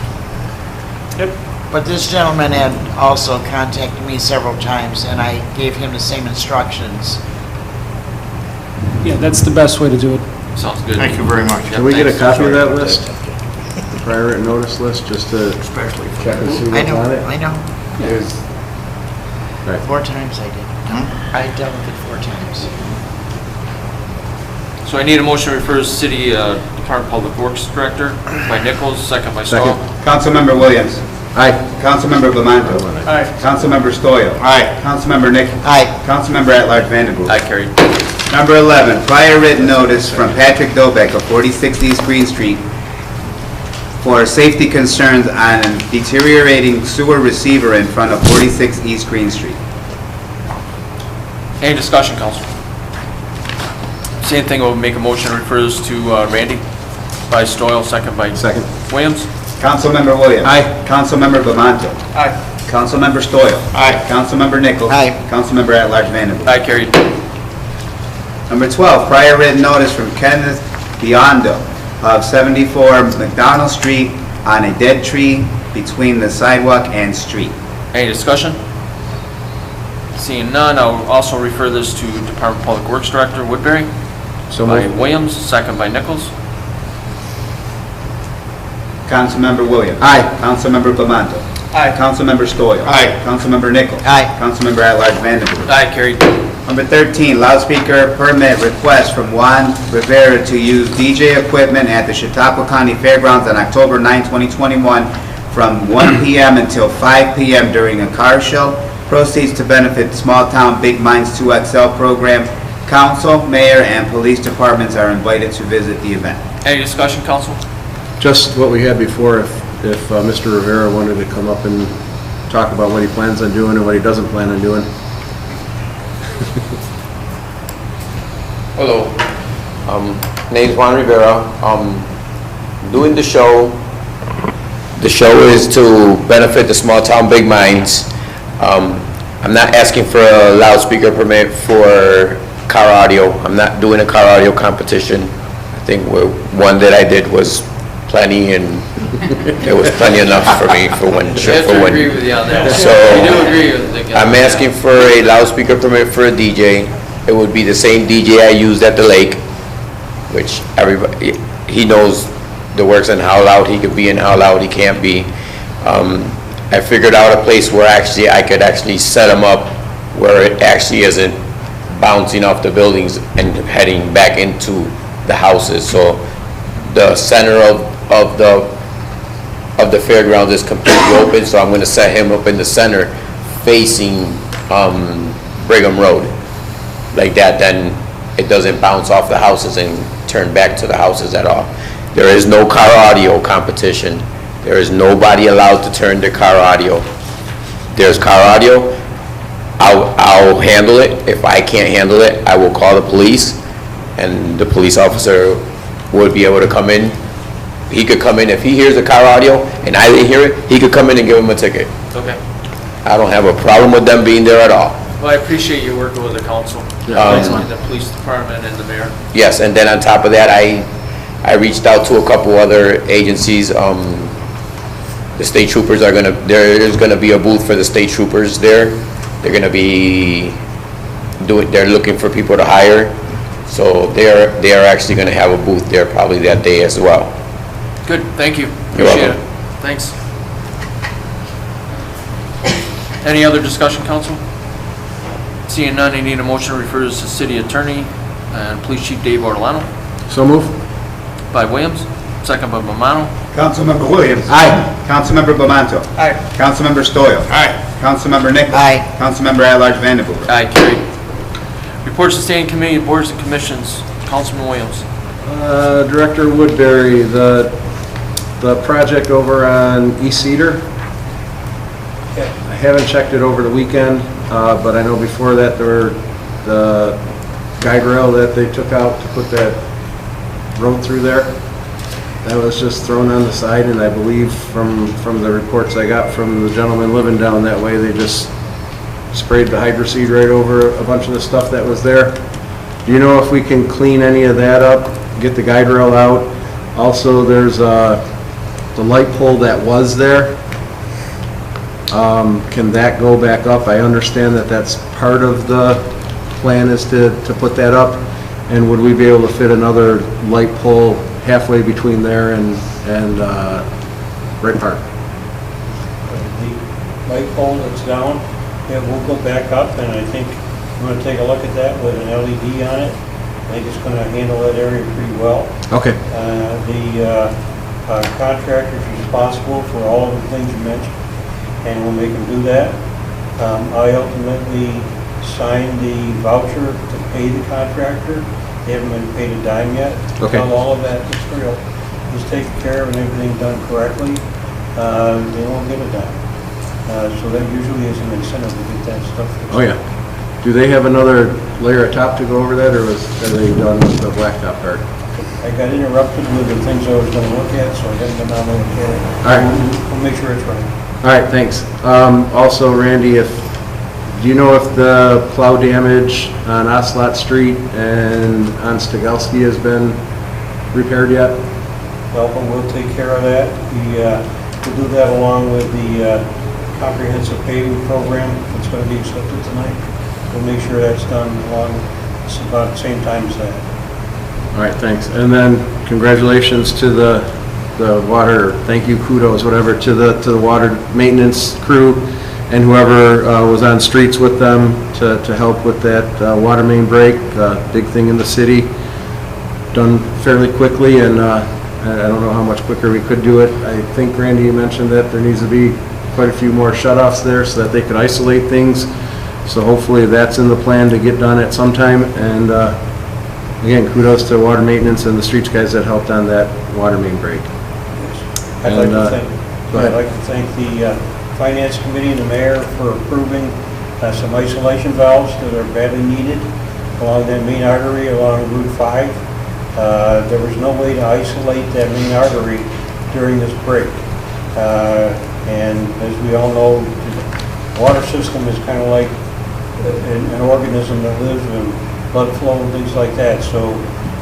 But this gentleman had also contacted me several times, and I gave him the same instructions. Yeah, that's the best way to do it. Sounds good. Thank you very much. Yeah, Can we get a thanks. copy of that list? The prior written notice list, just to Especially for check and see I what's know, on it? I know. Is- Right. 4 times I did. I dealt with it 4 times. So I need a motion to refer to City Department of Public Works Director by Nichols, second by Stahl. Second. Councilmember Williams. Aye. Councilmember Bamanto. Aye. Councilmember Stoyl. Aye. Councilmember Nichols. Aye. Councilmember at-large Vanderpool. Aye, carried. Number 11, prior written notice from Patrick Dobek of 46 East Green Street for safety concerns on a deteriorating sewer receiver in front of 46 East Green Street. Any discussion, council? Same thing, we'll make a motion to refer this to Randy by Stoyl, second by Second. Williams. Councilmember Williams. Aye. Councilmember Bamanto. Aye. Councilmember Stoyl. Aye. Councilmember Nichols. Aye. Councilmember at-large Vanderpool. Aye, carried. Number 12, prior written notice from Kenneth Biondo of 74 McDonald Street on a dead tree between the sidewalk and street. Any discussion? Seeing none, I'll also refer this to Department of Public Works Director Woodbury So by moved. Williams, second by Nichols. Councilmember Williams. Aye. Councilmember Bamanto. Aye. Councilmember Stoyl. Aye. Councilmember Nichols. Aye. Councilmember at-large Vanderpool. Aye, carried. Number 13, loudspeaker permit request from Juan Rivera to use DJ equipment at the Chautauqua County Fairgrounds on October 9, 2021 from 1 p.m. until 5 p.m. during a car show. Proceeds to benefit Small Town Big Minds 2XL program. Council, mayor, and police departments are invited to visit the event. Any discussion, council? Just what we had before, if Mr. Rivera wanted to come up and talk about what he plans on doing and what he doesn't plan on doing. Hello, name's Juan Rivera. Doing the show. The show is to benefit the Small Town Big Minds. I'm not asking for a loudspeaker permit for car audio. I'm not doing a car audio competition. I think one that I did was plenty, and it was plenty enough for me for one. I have to agree with you on that. So You do agree with the... I'm asking for a loudspeaker permit for a DJ. It would be the same DJ I used at the lake, which everybody, he knows the works and how loud he could be and how loud he can't be. I figured out a place where actually I could actually set them up where it actually isn't bouncing off the buildings and heading back into the houses. So the center of the fairgrounds is completely open, so I'm going to set him up in the center facing Brigham Road. Like that, then it doesn't bounce off the houses and turn back to the houses at all. There is no car audio competition. There is nobody allowed to turn their car audio. There's car audio. I'll handle it. If I can't handle it, I will call the police, and the police officer would be able to come in. He could come in if he hears the car audio and I didn't hear it. He could come in and give him a ticket. Okay. I don't have a problem with them being there at all. Well, I appreciate you working with the council, and the police department and the mayor. Yes, and then on top of that, I reached out to a couple other agencies. The state troopers are there's gonna be a booth for the state troopers there. They're gonna be they're looking for people to hire. So they are actually gonna have a booth there probably that day as well. Good, thank you. You're Appreciate welcome. it. Thanks. Any other discussion, council? Seeing none, I need a motion to refer this to city attorney and police chief Dave Ortolano So move. by Williams, second by Mamano. Councilmember Williams. Aye. Councilmember Bamanto. Aye. Councilmember Stoyl. Aye. Councilmember Nichols. Aye. Councilmember at-large Vanderpool. Aye, carried. Reports to standing committee, boards and commissions. Councilman Williams. Director Woodbury, the project over on East Cedar. I haven't checked it over the weekend, but I know before that there were the guide rail that they took out to put that road through there. That was just thrown on the side, and I believe from the reports I got from the gentleman living down that way, they just sprayed the hydro seed right over a bunch of the stuff that was there. Do you know if we can clean any of that up, get the guide rail out, Also, there's the light pole that was there. Can that go back up? I understand that that's part of the plan is to put that up. And would we be able to fit another light pole halfway between there and Wright Park? The light pole that's down, it will go back up, and I think I'm going to take a look at that with an LED on it. I think it's going to handle that area pretty well. Okay. The contractor's responsible for all of the things you mentioned, and we'll make him do that. I ultimately signed the voucher to pay the contractor. They haven't been paid a dime yet. Okay. Until all of that material is taken care of and everything done correctly, they won't get a dime. So that usually is an incentive to get that stuff fixed. Oh, yeah. Do they have another layer of top to go over that, or are they done with the blacktop part? I got interrupted with the things I was going to look at, so I didn't go down there and look at it. All right. We'll make sure it's right. All right, thanks. Also, Randy, do you know if the plow damage on Ocelot Street and on Stogelski has been repaired yet? Well, we'll take care of that. We'll do that along with the comprehensive paving program that's going to be accepted tonight. We'll make sure that's done along about the same time as that. All right, thanks. And then congratulations to the water, thank you, kudos, whatever, to the water maintenance crew and whoever was on streets with them to help with that water main break, big thing in the city. Done fairly quickly, and I don't know how much quicker we could do it. I think, Randy, you mentioned that there needs to be quite a few more shut-offs there so that they could isolate things. So hopefully that's in the plan to get done at some time. And again, kudos to water maintenance and the streets guys that helped on that water main break. I'd like to thank the Finance Committee and the Mayor for approving some isolation valves that are badly needed along that main artery along Route 5. There was no way to isolate that main artery during this break. And as we all know, the water system is kind of like an organism that lives in blood flow and things like that. So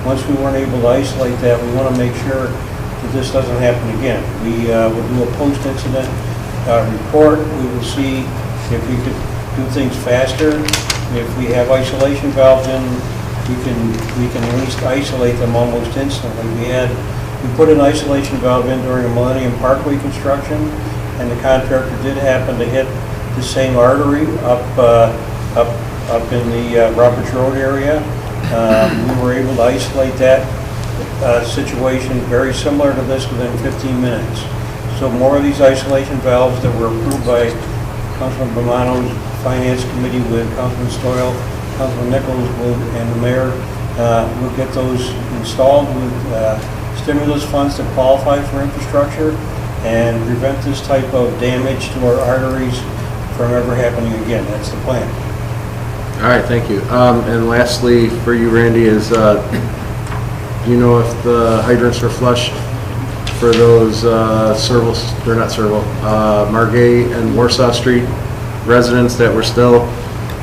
once we weren't able to isolate that, we want to make sure that this doesn't happen again. We will do a post-incident report. We will see if we could do things faster. If we have isolation valves in, we can at least isolate them almost instantly. We put an isolation valve in during the Millennium Parkway construction, and the contractor did happen to hit the same artery up in the Roberts Road area. We were able to isolate that situation very similar to this within 15 minutes. So more of these isolation valves that were approved by Councilman Bomano's Finance Committee with Councilman Stoyl, Councilman Nichols and the Mayor, we'll get those installed with stimulus funds to qualify for infrastructure and prevent this type of damage to our arteries from ever happening again. That's the plan. All right, thank you. And lastly, for you, Randy, is do you know if the hydrants were flushed for those Margay and Warsaw Street residents that were still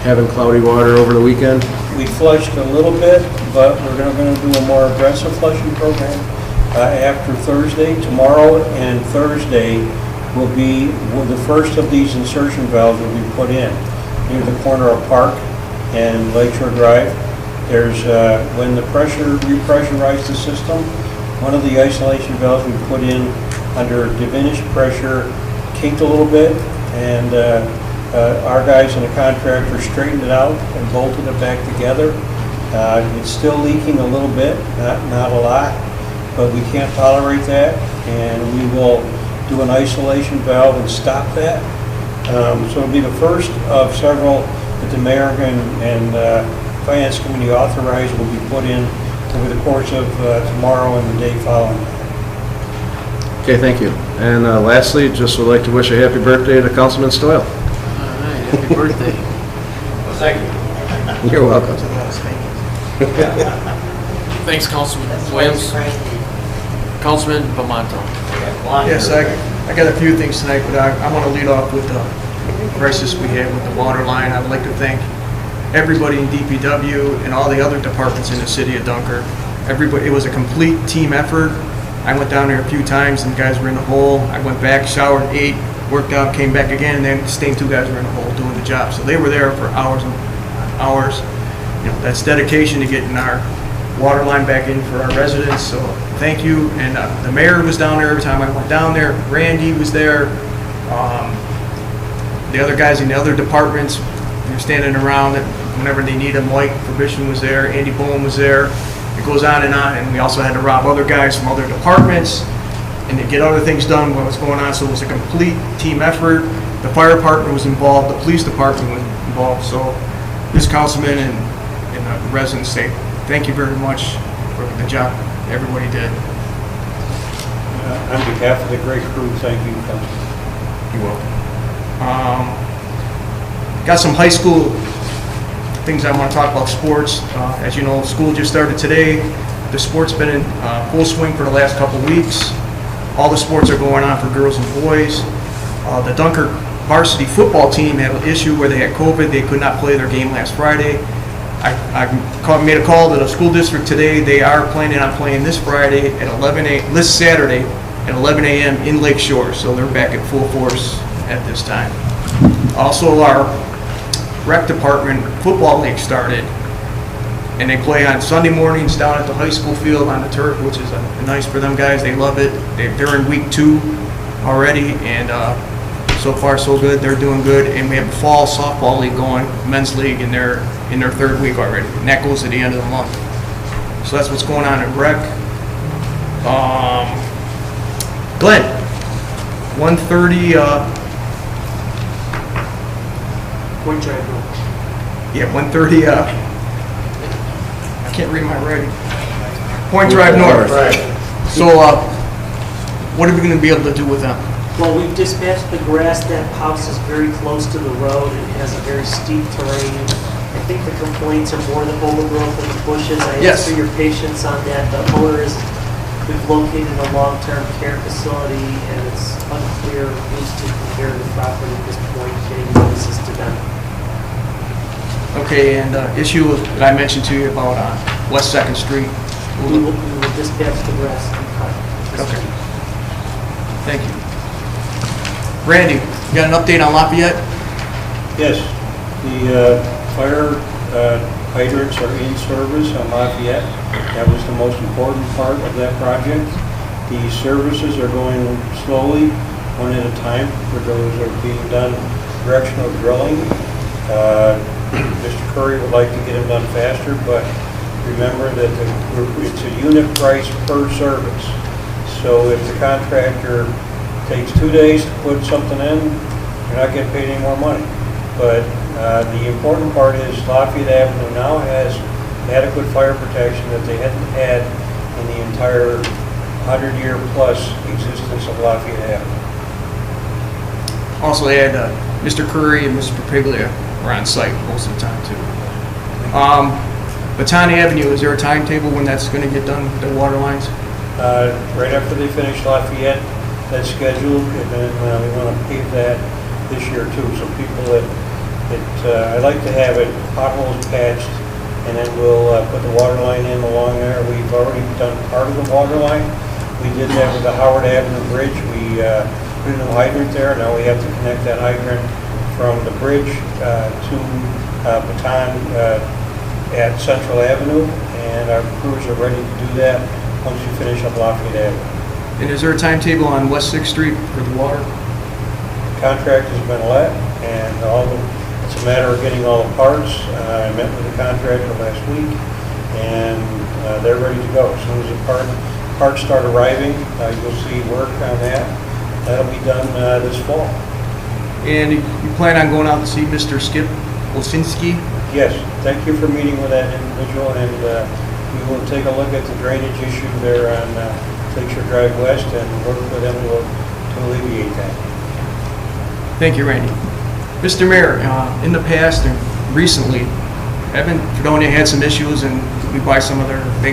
having cloudy water over the weekend? We flushed a little bit, but we're going to do a more aggressive flushing program after Thursday. Tomorrow and Thursday will be the first of these insertion valves will be put in near the corner of Park and Lakeshore Drive. There's when the repressurized the system, one of the isolation valves we put in under diminished pressure kinked a little bit, and our guys in the contractor straightened it out and bolted it back together. It's still leaking a little bit, not a lot, but we can't tolerate that, and we will do an isolation valve and stop that. So it'll be the first of several that the Mayor and Finance Committee authorized will be put in over the course of tomorrow and the day following. Okay, thank you. And lastly, just would like to wish a happy birthday to Councilman Stoyl. All right, happy birthday. Well, thank you. You're welcome. Thanks, Councilman Williams. Councilman Bamanto. Yes, I got a few things tonight, but I want to lead off with the crisis we had with the water line. I would like to thank everybody in DPW and all the other departments in the city of Dunkirk. Everybody, it was a complete team effort, I went down there a few times and the guys were in the hole. I went back, showered, ate, worked out, came back again, and then the same two guys were in the hole doing the job. So they were there for hours and hours. You know, that's dedication to getting our water line back in for our residents, so thank you. And the mayor was down there every time I went down there. Randy was there. The other guys in the other departments, they were standing around whenever they need them. Mike Probation was there, Andy Bowen was there. It goes on, and we also had to rob other guys from other departments and to get other things done what was going on, so it was a complete team effort. The fire department was involved, the police department was involved, so this councilman and the residents say thank you very much for the job everybody did. On behalf of the great crew, thank you, Councilman. You're welcome. Got some high school things I want to talk about. Sports. As you know, school just started today. The sport's been in full swing for the last couple weeks. All the sports are going on for girls and boys. The Dunkirk varsity football team had an issue where they had COVID. They could not play their game last Friday. I made a call to the school district today. They are planning on playing this Friday at 11 a.m. this Saturday at 11 a.m. in Lake Shore. So they're back at full force at this time. Also, our rec department football league started, and they play on Sunday mornings down at the high school field on the turf, which is nice for them guys. They love it. They're in week 2 already, and so far so good. They're doing good, and we have a fall softball league going, men's league, and they're in their 3rd week already, and that goes at the end of the month. So that's what's going on in rec. Glenn, 130. Point Drive. Yeah, 130. I can't read my writing. Point Drive North. Right. So, what are we going to be able to do with them? Well, we've dispatched the grass. That house is very close to the road and has a very steep terrain. I think the complaints are more the overgrowth of the bushes. I ask for your patience on that. The owner is, we've located a long-term care facility, and it's unclear who's to compare the property at this point, getting notices to them. Okay, and issue that I mentioned to you about West 2nd Street. We will dispatch the grass and cut. Okay. Thank you. Randy, you got an update on Lafayette? Yes, the fire hydrants are in service on Lafayette. That was the most important part of that project. The services are going slowly, one at a time, for those that are being done directional drilling. Mr. Curry would like to get them done faster, but remember that it's a unit price per service. So if the contractor takes 2 days to put something in, you're not getting paid any more money. But the important part is Lafayette Avenue now has adequate fire protection that they hadn't had in the entire 100-year plus existence of Lafayette Avenue. Also, they had Mr. Curry and Mr. Papiglia were on site most of the time, too. Baton Avenue, is there a timetable when that's going to get done, the water lines? Right after they finish Lafayette, that's scheduled, and then we want to pave that this year, too. So people I'd like to have it potholes patched, and then we'll put the water line in along there. We've already done part of the water line. We did that with the Howard Avenue Bridge. We put a new hydrant there. Now we have to connect that hydrant from the bridge to Baton at Central Avenue, and our crews are ready to do that once we finish up Lafayette Avenue. And is there a timetable on West 6th Street for the water? Contract has been let, and it's a matter of getting all the parts. I met with the contractor last week, and they're ready to go. As soon as the parts start arriving, you'll see work on that. That'll be done this fall. And you plan on going out to see Mr. Skip Olsinski? Yes, thank you for meeting with that individual, and we will take a look at the drainage issue there on Lakeshore Drive West and work with them to alleviate that. Thank you, Randy. Mr. Mayor, in the past and recently, Fredonia had some issues, and we buy some of their, they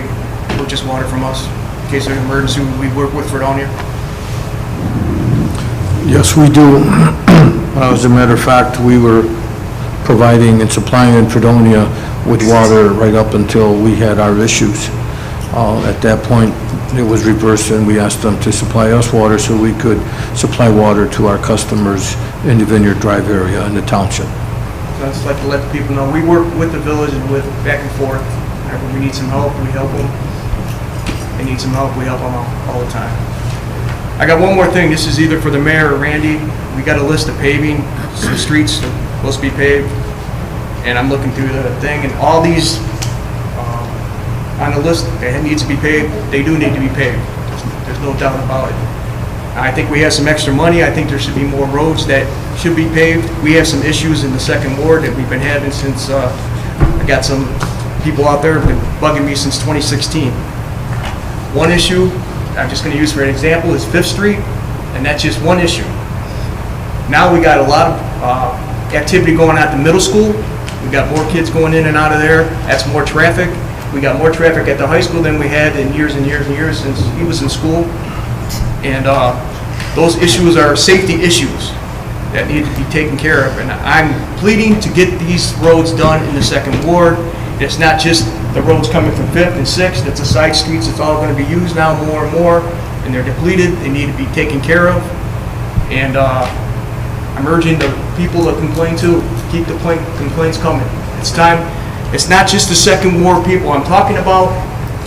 purchase water from us in case of an emergency. We work with Fredonia. Yes, we do. As a matter of fact, we were providing and supplying in Fredonia with water right up until we had our issues. At that point, it was reversed, and we asked them to supply us water so we could supply water to our customers in the Vineyard Drive area in the township. So I'd just like to let the people know, we work with the village and with back and forth. Whenever we need some help, we help them. They need some help, we help them all the time. I got one more thing. This is either for the mayor or Randy. We got a list of paving, some streets that are supposed to be paved. And I'm looking through the thing, and all these on the list that needs to be paved, they do need to be paved. There's no doubt about it. I think we have some extra money. I think there should be more roads that should be paved. We have some issues in the second ward that we've been having since, I got some people out there have been bugging me since 2016. One issue I'm just going to use for an example is 5th Street, and that's just one issue. Now we got a lot of activity going on at the middle school. We got more kids going in and out of there. That's more traffic. We got more traffic at the high school than we had in years and years and years since he was in school. And those issues are safety issues that need to be taken care of. And I'm pleading to get these roads done in the second ward. It's not just the roads coming from 5th and 6th. It's the side streets. It's all going to be used now more and more. And they're depleted. They need to be taken care of. And I'm urging the people that complain to keep the complaints coming. It's time. It's not just the second ward people I'm talking about.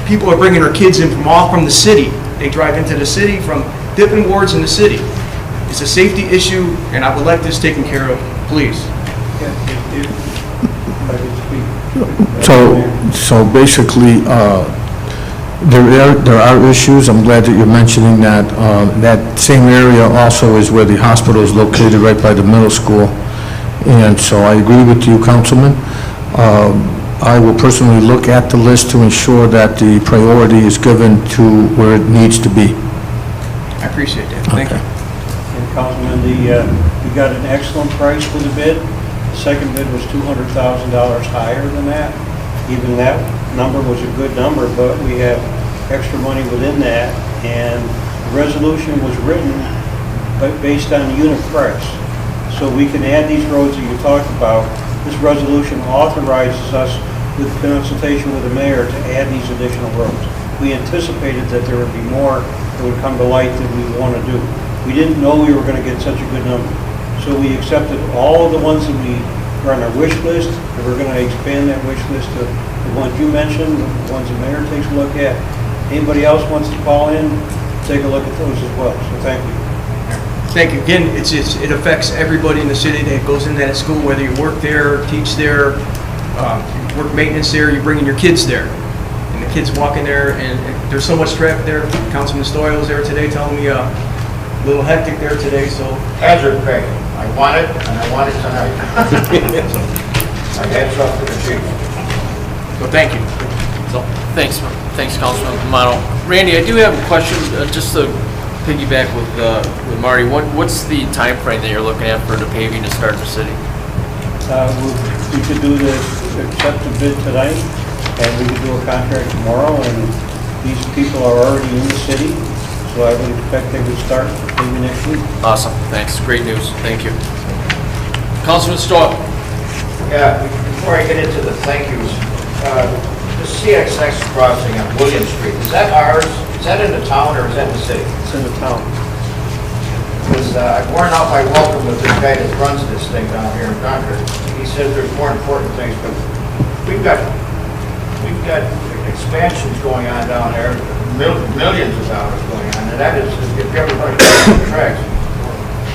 People are bringing their kids in from the city. They drive into the city from different wards in the city. It's a safety issue, and I would like this taken care of, please. So basically, there are issues. I'm glad that you're mentioning that. That same area also is where the hospital is located, right by the middle school. And so I agree with you, Councilman. I will personally look at the list to ensure that the priority is given to where it needs to be. I appreciate that. Thank you. And Councilman, we got an excellent price for the bid. The second bid was $200,000 higher than that. Even that number was a good number, but we have extra money within that. And the resolution was written based on unit price. So we can add these roads that you talked about. This resolution authorizes us, with consultation with the mayor, to add these additional roads. We anticipated that there would be more that would come to light that we want to do. We didn't know we were going to get such a good number. So we accepted all of the ones that we were on our wish list, and we're going to expand that wish list to the ones you mentioned, the ones the mayor takes a look at. Anybody else wants to call in, take a look at those as well. So thank you. Thank you. Again, it affects everybody in the city that goes into that school, whether you work there, teach there, work maintenance there, you're bringing your kids there. And the kids walk in there, and there's so much traffic there. Councilman Stoyle was there today telling me a little hectic there today, so. Hazard pay. I want it, and I want it tonight. My head's off to the chief. So thank you. So, thanks, Councilman Romano. Randy, I do have a question, just to piggyback with Marty. What's the time frame that you're looking at for the paving to start in the city? We could do this, accept the bid tonight, and we could do a contract tomorrow, and these people are already in the city, so I would expect they would start maybe next week. Awesome, thanks, great news, thank you. Councilman Stoll. Yeah, before I get into the thank yous, the CXX crossing on William Street, is that ours? Is that in the town or is that in the city? It's in the town. Because I've worn out my welcome with this guy that runs this thing down here in Dunkirk. He says there's more important things, but we've got expansions going on down there, millions of dollars going on, and that is if everybody on the tracks.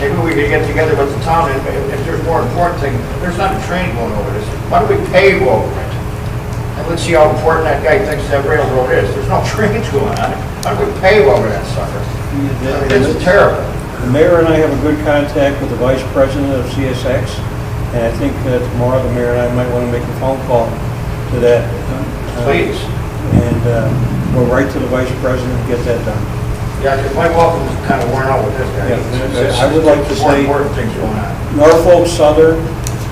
Maybe we could get together with the town, and if there's more important things, there's not a train going over this. Why don't we pave over it? And let's see how important that guy thinks that railroad is. There's no trains going on it. Why don't we pave over that sucker? It's terrible. The mayor and I have a good contact with the vice president of CSX, and I think tomorrow the mayor and I might want to make a phone call to that. Please. And go right to the vice president and get that done. Yeah, because my welcome is kind of worn out with this guy. Yeah, I would like to say important things going on. Norfolk Southern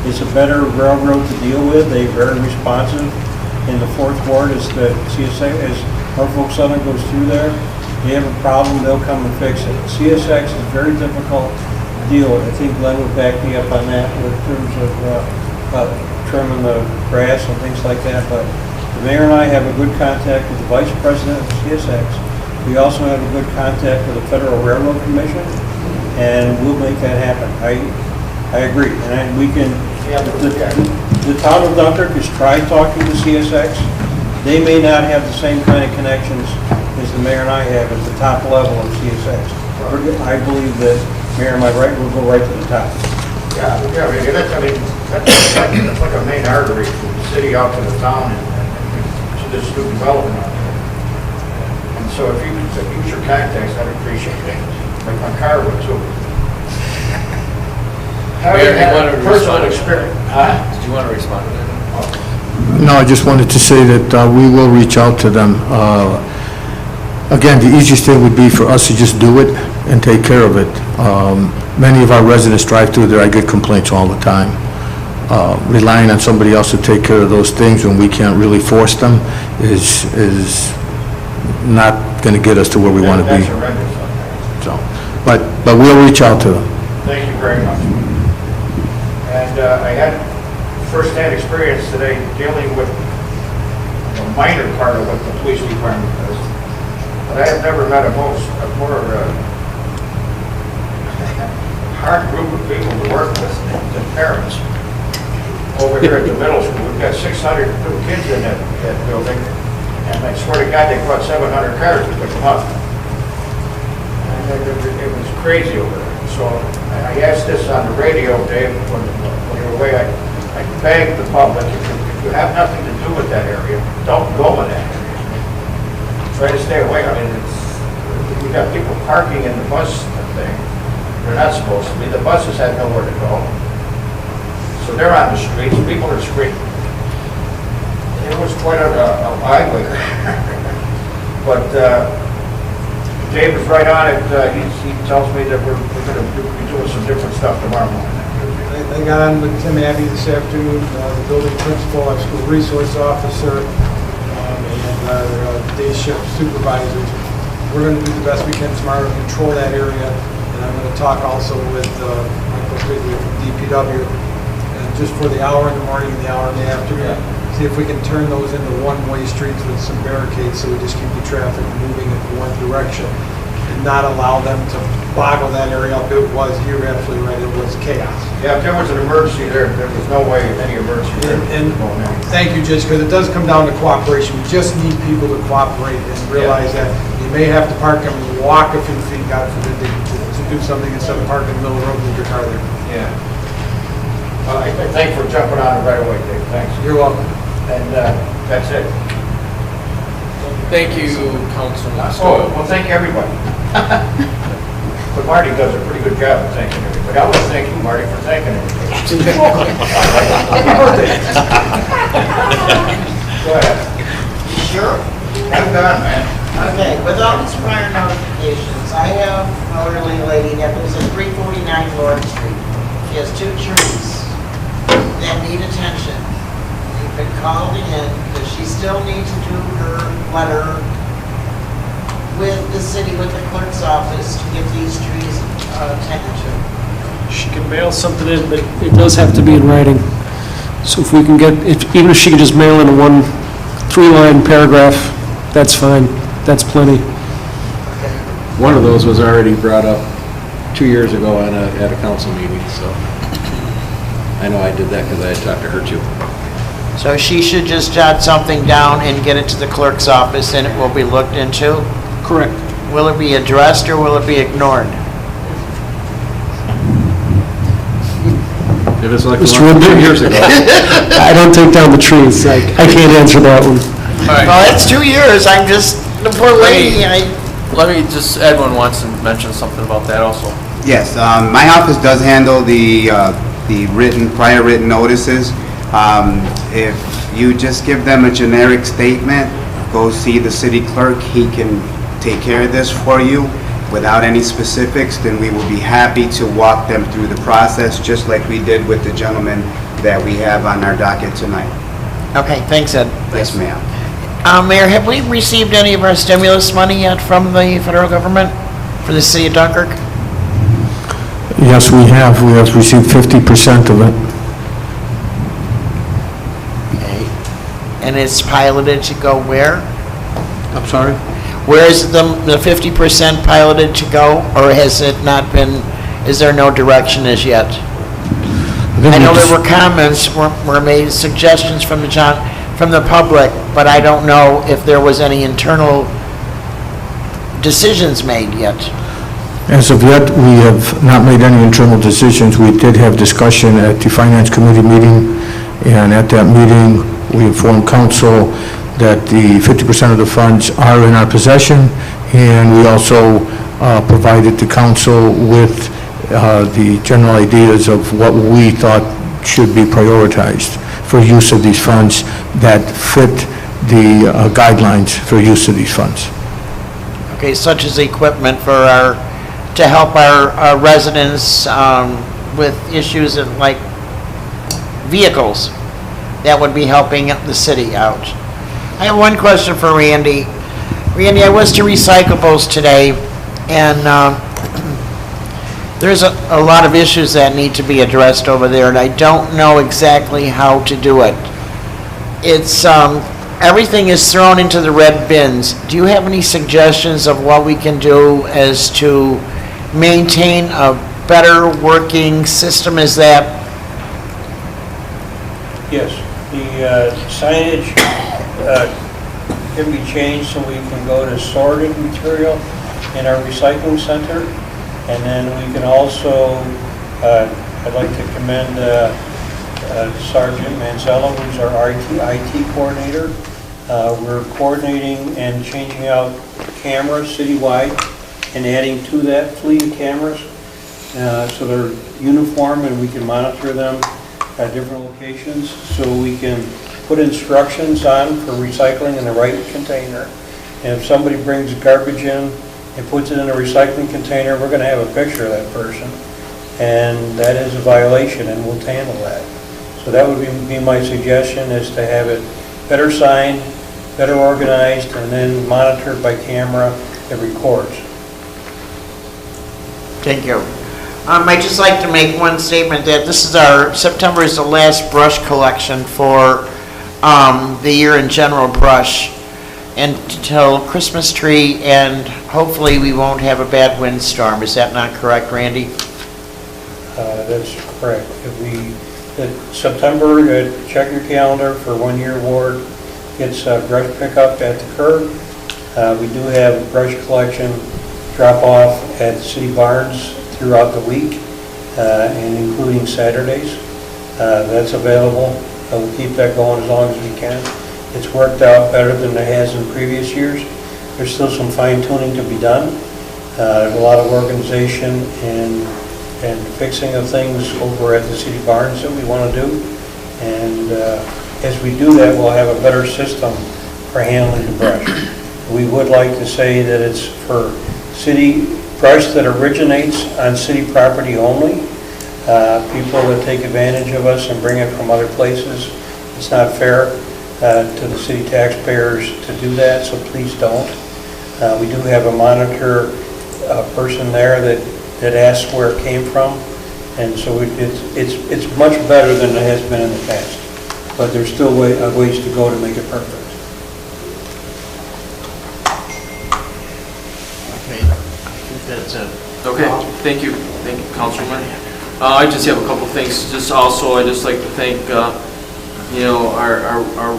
is a better railroad to deal with. They're very responsive. In the 4th Ward, as the CSX, as Norfolk Southern goes through there, they have a problem, they'll come and fix it. CSX is very difficult to deal with. I think Glenn would back me up on that in terms of trimming the grass and things like that, but the mayor and I have a good contact with the vice president of CSX. We also have a good contact with the Federal Railroad Commission, and we'll make that happen. I agree, and we can, the town of Dunkirk has tried talking to CSX. They may not have the same kind of connections as the mayor and I have at the top level of CSX. I believe that, Mayor, am I right, we'll go right to the top. Yeah, that's like a main artery from the city out to the town and to this new development out there. And so if you could use your contacts, I'd appreciate it. Like my car would too. Mayor, do you want to Personal respond? experience. Did you want to respond to that? No, I just wanted to say that we will reach out to them. Again, the easiest thing would be for us to just do it and take care of it. Many of our residents drive through there, I get complaints all the time. Relying on somebody else to take care of those things when we can't really force them is not going to get us to where we want to be. That's horrendous. So, but we'll reach out to them. Thank you very much. And I had first-hand experience today dealing with a minor part of what the police department does. But I have never met a more hard group of people to work with than parents. Over here at the middle school, we've got 600 new kids in that building, and I swear to God, they brought 700 cars to pick them up. And it was crazy over there. So I asked this on the radio, Dave, when you were away. I begged the public, if you have nothing to do with that area, don't go in that area. Try to stay away. I mean, we got people parking in the bus thing. They're not supposed to be. The buses have nowhere to go. So they're on the streets. People are screaming. It was quite a lively. But Dave is right on it. He tells me that we're going to be doing some different stuff tomorrow morning. I got on with Tim Abbey this afternoon, the building principal, our school resource officer, and our day shift supervisors. We're going to do the best we can tomorrow to control that area, and I'm going to talk also with Michael Quigley from DPW, and just for the hour in the morning and the hour in the afternoon, see if we can turn those into one-way streets with some barricades so we just keep the traffic moving in one direction and not allow them to boggle that area up. It was, you're absolutely right, it was chaos. Yeah, if there was an emergency there was no way any emergency there. And thank you, Judge, because it does come down to cooperation. We just need people to cooperate and realize that you may have to park and walk a few feet, God forbid, to do something instead of parking in the middle of the road with your car there. Yeah. Well, I thank you for jumping on it right away, Dave. Thanks. You're welcome. And that's it. Thank you, Councilman. Oh, well, thank everybody. But Marty does a pretty good job of thanking everybody. I want to thank you, Marty, for thanking everybody. Go ahead. Sure. I'm done, man. Okay, with all these prior notifications, I have an elderly lady that lives at 349 Lord Street. She has 2 trees that need attention. They've been called in because she still needs to do her letter with the city, with the clerk's office to get these trees attended to. She can mail something in, but it does have to be in writing. So if we can get, even if she could just mail in a 3-line paragraph, that's fine. That's plenty. One of those was already brought up 2 years ago at a council meeting, so I know I did that because I had talked to her too. So she should just jot something down and get it to the clerk's office and it will be looked into? Correct. Will it be addressed or will it be ignored? If it's like Mr. the one Woodbury. 2 years ago. I don't take down the trees. I can't answer that one. Well, it's 2 years. I'm just, the poor lady, Let me just, Edwin wants to mention something about that also. Yes, my office does handle the prior written notices. If you just give them a generic statement, go see the city clerk, he can take care of this for you without any specifics, then we will be happy to walk them through the process, just like we did with the gentleman that we have on our docket tonight. Okay, thanks, Ed. Yes, ma'am. Mayor, have we received any of our stimulus money yet from the federal government for the city of Dunkirk? Yes, we have. We have received 50% of it. and it's piloted to go where? I'm sorry? Where is the 50% piloted to go, or has it not been, is there no direction as yet? I know there were comments, were made, suggestions from the public, but I don't know if there was any internal decisions made yet. As of yet, we have not made any internal decisions. We did have discussion at the Finance Committee meeting, and at that meeting, we informed council that the 50% of the funds are in our possession, and we also provided the council with the general ideas of what we thought should be prioritized for use of these funds that fit the guidelines for use of these funds. Okay, such as equipment for to help our residents with issues of like vehicles that would be helping the city out. I have one question for Randy. Randy, I was to Recyclables today, and there's a lot of issues that need to be addressed over there, and I don't know exactly how to do it. It's, everything is thrown into the red bins. Do you have any suggestions of what we can do as to maintain a better working system as that? Yes, the signage can be changed so we can go to sorted material in our recycling center. And then we can also, I'd like to commend Sergeant Manzello, who's our IT coordinator. We're coordinating and changing out cameras citywide and adding to that fleet of cameras. So they're uniform and we can monitor them at different locations. So we can put instructions on for recycling in the right container. And if somebody brings garbage in and puts it in a recycling container, we're going to have a picture of that person. And that is a violation and we'll handle that. So that would be my suggestion, is to have it better signed, better organized, and then monitored by camera that records. Thank you. I'd just like to make one statement that this is September is the last brush collection for the year in general brush until Christmas tree, and hopefully we won't have a bad windstorm. Is that not correct, Randy? That's correct. September, check your calendar for 1 year award. It's brush pickup at the curb. We do have brush collection drop off at city barns throughout the week, and including Saturdays. That's available. We'll keep that going as long as we can. It's worked out better than it has in previous years. There's still some fine tuning to be done. There's a lot of organization and fixing of things over at the city barns that we want to do. And as we do that, we'll have a better system for handling the brush. We would like to say that it's for city brush that originates on city property only. People that take advantage of us and bring it from other places, it's not fair to the city taxpayers to do that, so please don't. We do have a monitor person there that asks where it came from, and so it's much better than it has been in the past. But there's still ways to go to make it perfect. Okay, I think that's it. Okay, thank you, Councilman. I just have a couple things. I'd just like to thank, our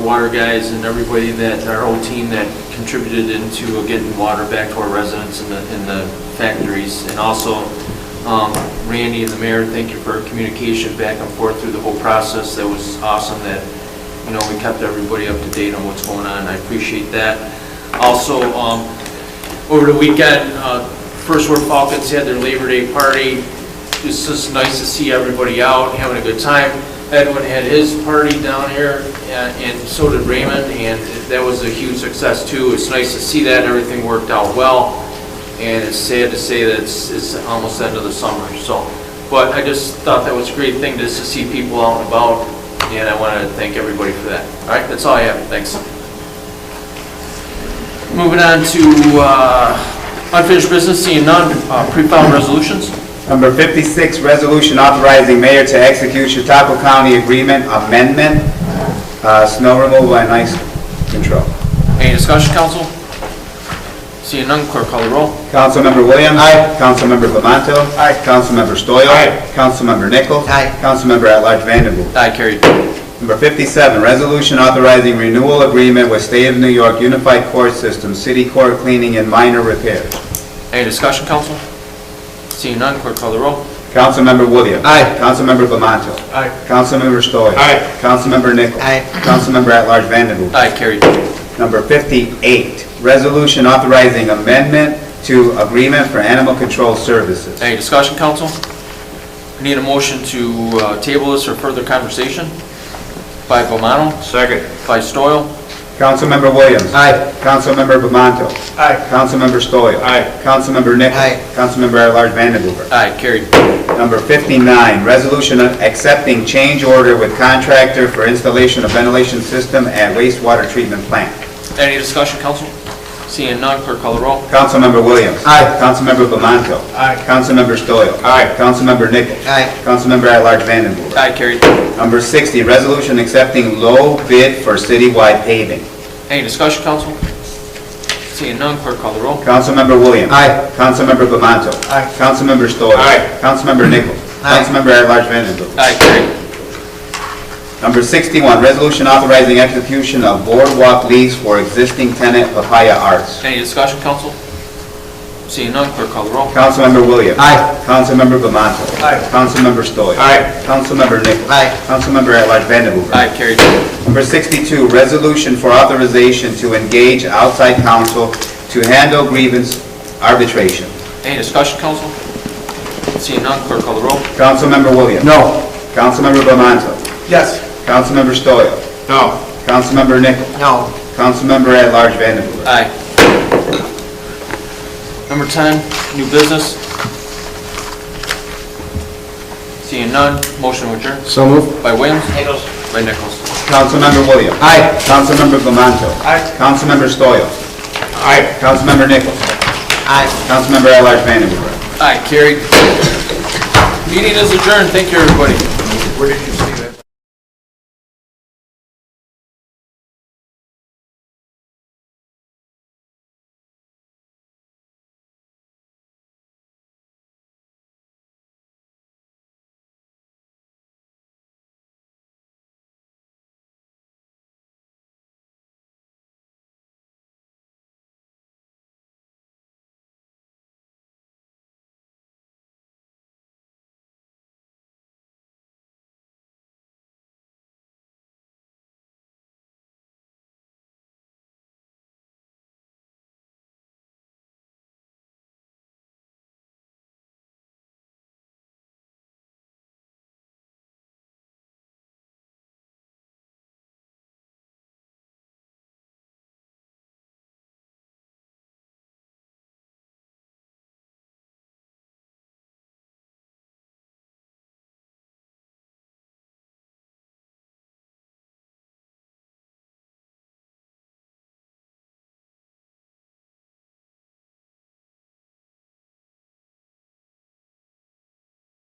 water guys and everybody our whole team that contributed into getting water back to our residents in the factories. And also, Randy and the mayor, thank you for communication back and forth through the whole process. That was awesome that, we kept everybody up to date on what's going on. I appreciate that. Also, over the weekend, First Ward Falcons had their Labor Day party. It's just nice to see everybody out having a good time. Edwin had his party down here, and so did Raymond, and that was a huge success too. It's nice to see that everything worked out well, and it's sad to say that it's almost the end of the summer. But I just thought that was a great thing just to see people out and about, and I want to thank everybody for that. All right, that's all I have. Thanks. Moving on to unfinished business, seeing none. Pre-filed resolutions. Number 56, resolution authorizing mayor to execute Chautauqua County Agreement Amendment. Snow removal and ice control. Any discussion, council? Seeing none, clerk call the roll. Councilmember Williams. Aye. Councilmember Bamanto. Aye. Councilmember Stoyl. Aye. Councilmember Nichols. Aye. Councilmember at-large Vandenboer. Aye, carried. Number 57, resolution authorizing renewal agreement with State of New York Unified Court System, city court cleaning and minor repairs. Any discussion, council? Seeing none, clerk call the roll. Councilmember Williams. Aye. Councilmember Bamanto. Aye. Councilmember Stoyl. Aye. Councilmember Nichols. Aye. Councilmember at-large Vandenboer. Aye, carried. Number 58, resolution authorizing amendment to agreement for animal control services. Any discussion, council? We need a motion to table this for further conversation. By Bomano. Second. By Stoyl. Councilmember Williams. Aye. Councilmember Bamanto. Aye. Councilmember Stoyl. Aye. Councilmember Nichols. Aye. Councilmember at-large Vandenboer. Aye, carried. Number 59, resolution accepting change order with contractor for installation of ventilation system at wastewater treatment plant. Any discussion, council? Seeing none, clerk call the roll. Councilmember Williams. Aye. Councilmember Bamanto. Aye. Councilmember Stoyl. Aye. Councilmember Nichols. Aye. Councilmember at-large Vandenboer. Aye, carried. Number 60, resolution accepting low bid for citywide paving. Any discussion, council? Seeing none, clerk call the roll. Councilmember Williams. Aye. Councilmember Bamanto. Aye. Councilmember Stoyl. Aye. Councilmember Nichols. Aye. Councilmember at-large Vandenboer. Aye, carried. Number 61, resolution authorizing execution of boardwalk lease for existing tenant Papaya Arts. Any discussion, council? Seeing none, clerk call the roll. Councilmember Williams. Aye. Councilmember Bamanto. Aye. Councilmember Stoyl. Aye. Councilmember Nichols. Aye. Councilmember at-large Vandenboer. Aye, carried. Number 62, resolution for authorization to engage outside counsel to handle grievance arbitration. Any discussion, council? Seeing none, clerk call the roll. Councilmember Williams. No. Councilmember Bamanto. Yes. Councilmember Stoyl. No. Councilmember Nichols. No. Councilmember at-large Vandenboer. Aye. Number 10, new business. Seeing none, motion to adjourn. So moved. By Williams. Nichols. By Nichols. Councilmember Williams. Aye. Councilmember Bamanto. Aye. Councilmember Stoyl. Aye. Councilmember Nichols. Aye. Councilmember at-large Vandenboer. Aye, carried. Meeting is adjourned. Thank you, everybody. Where did you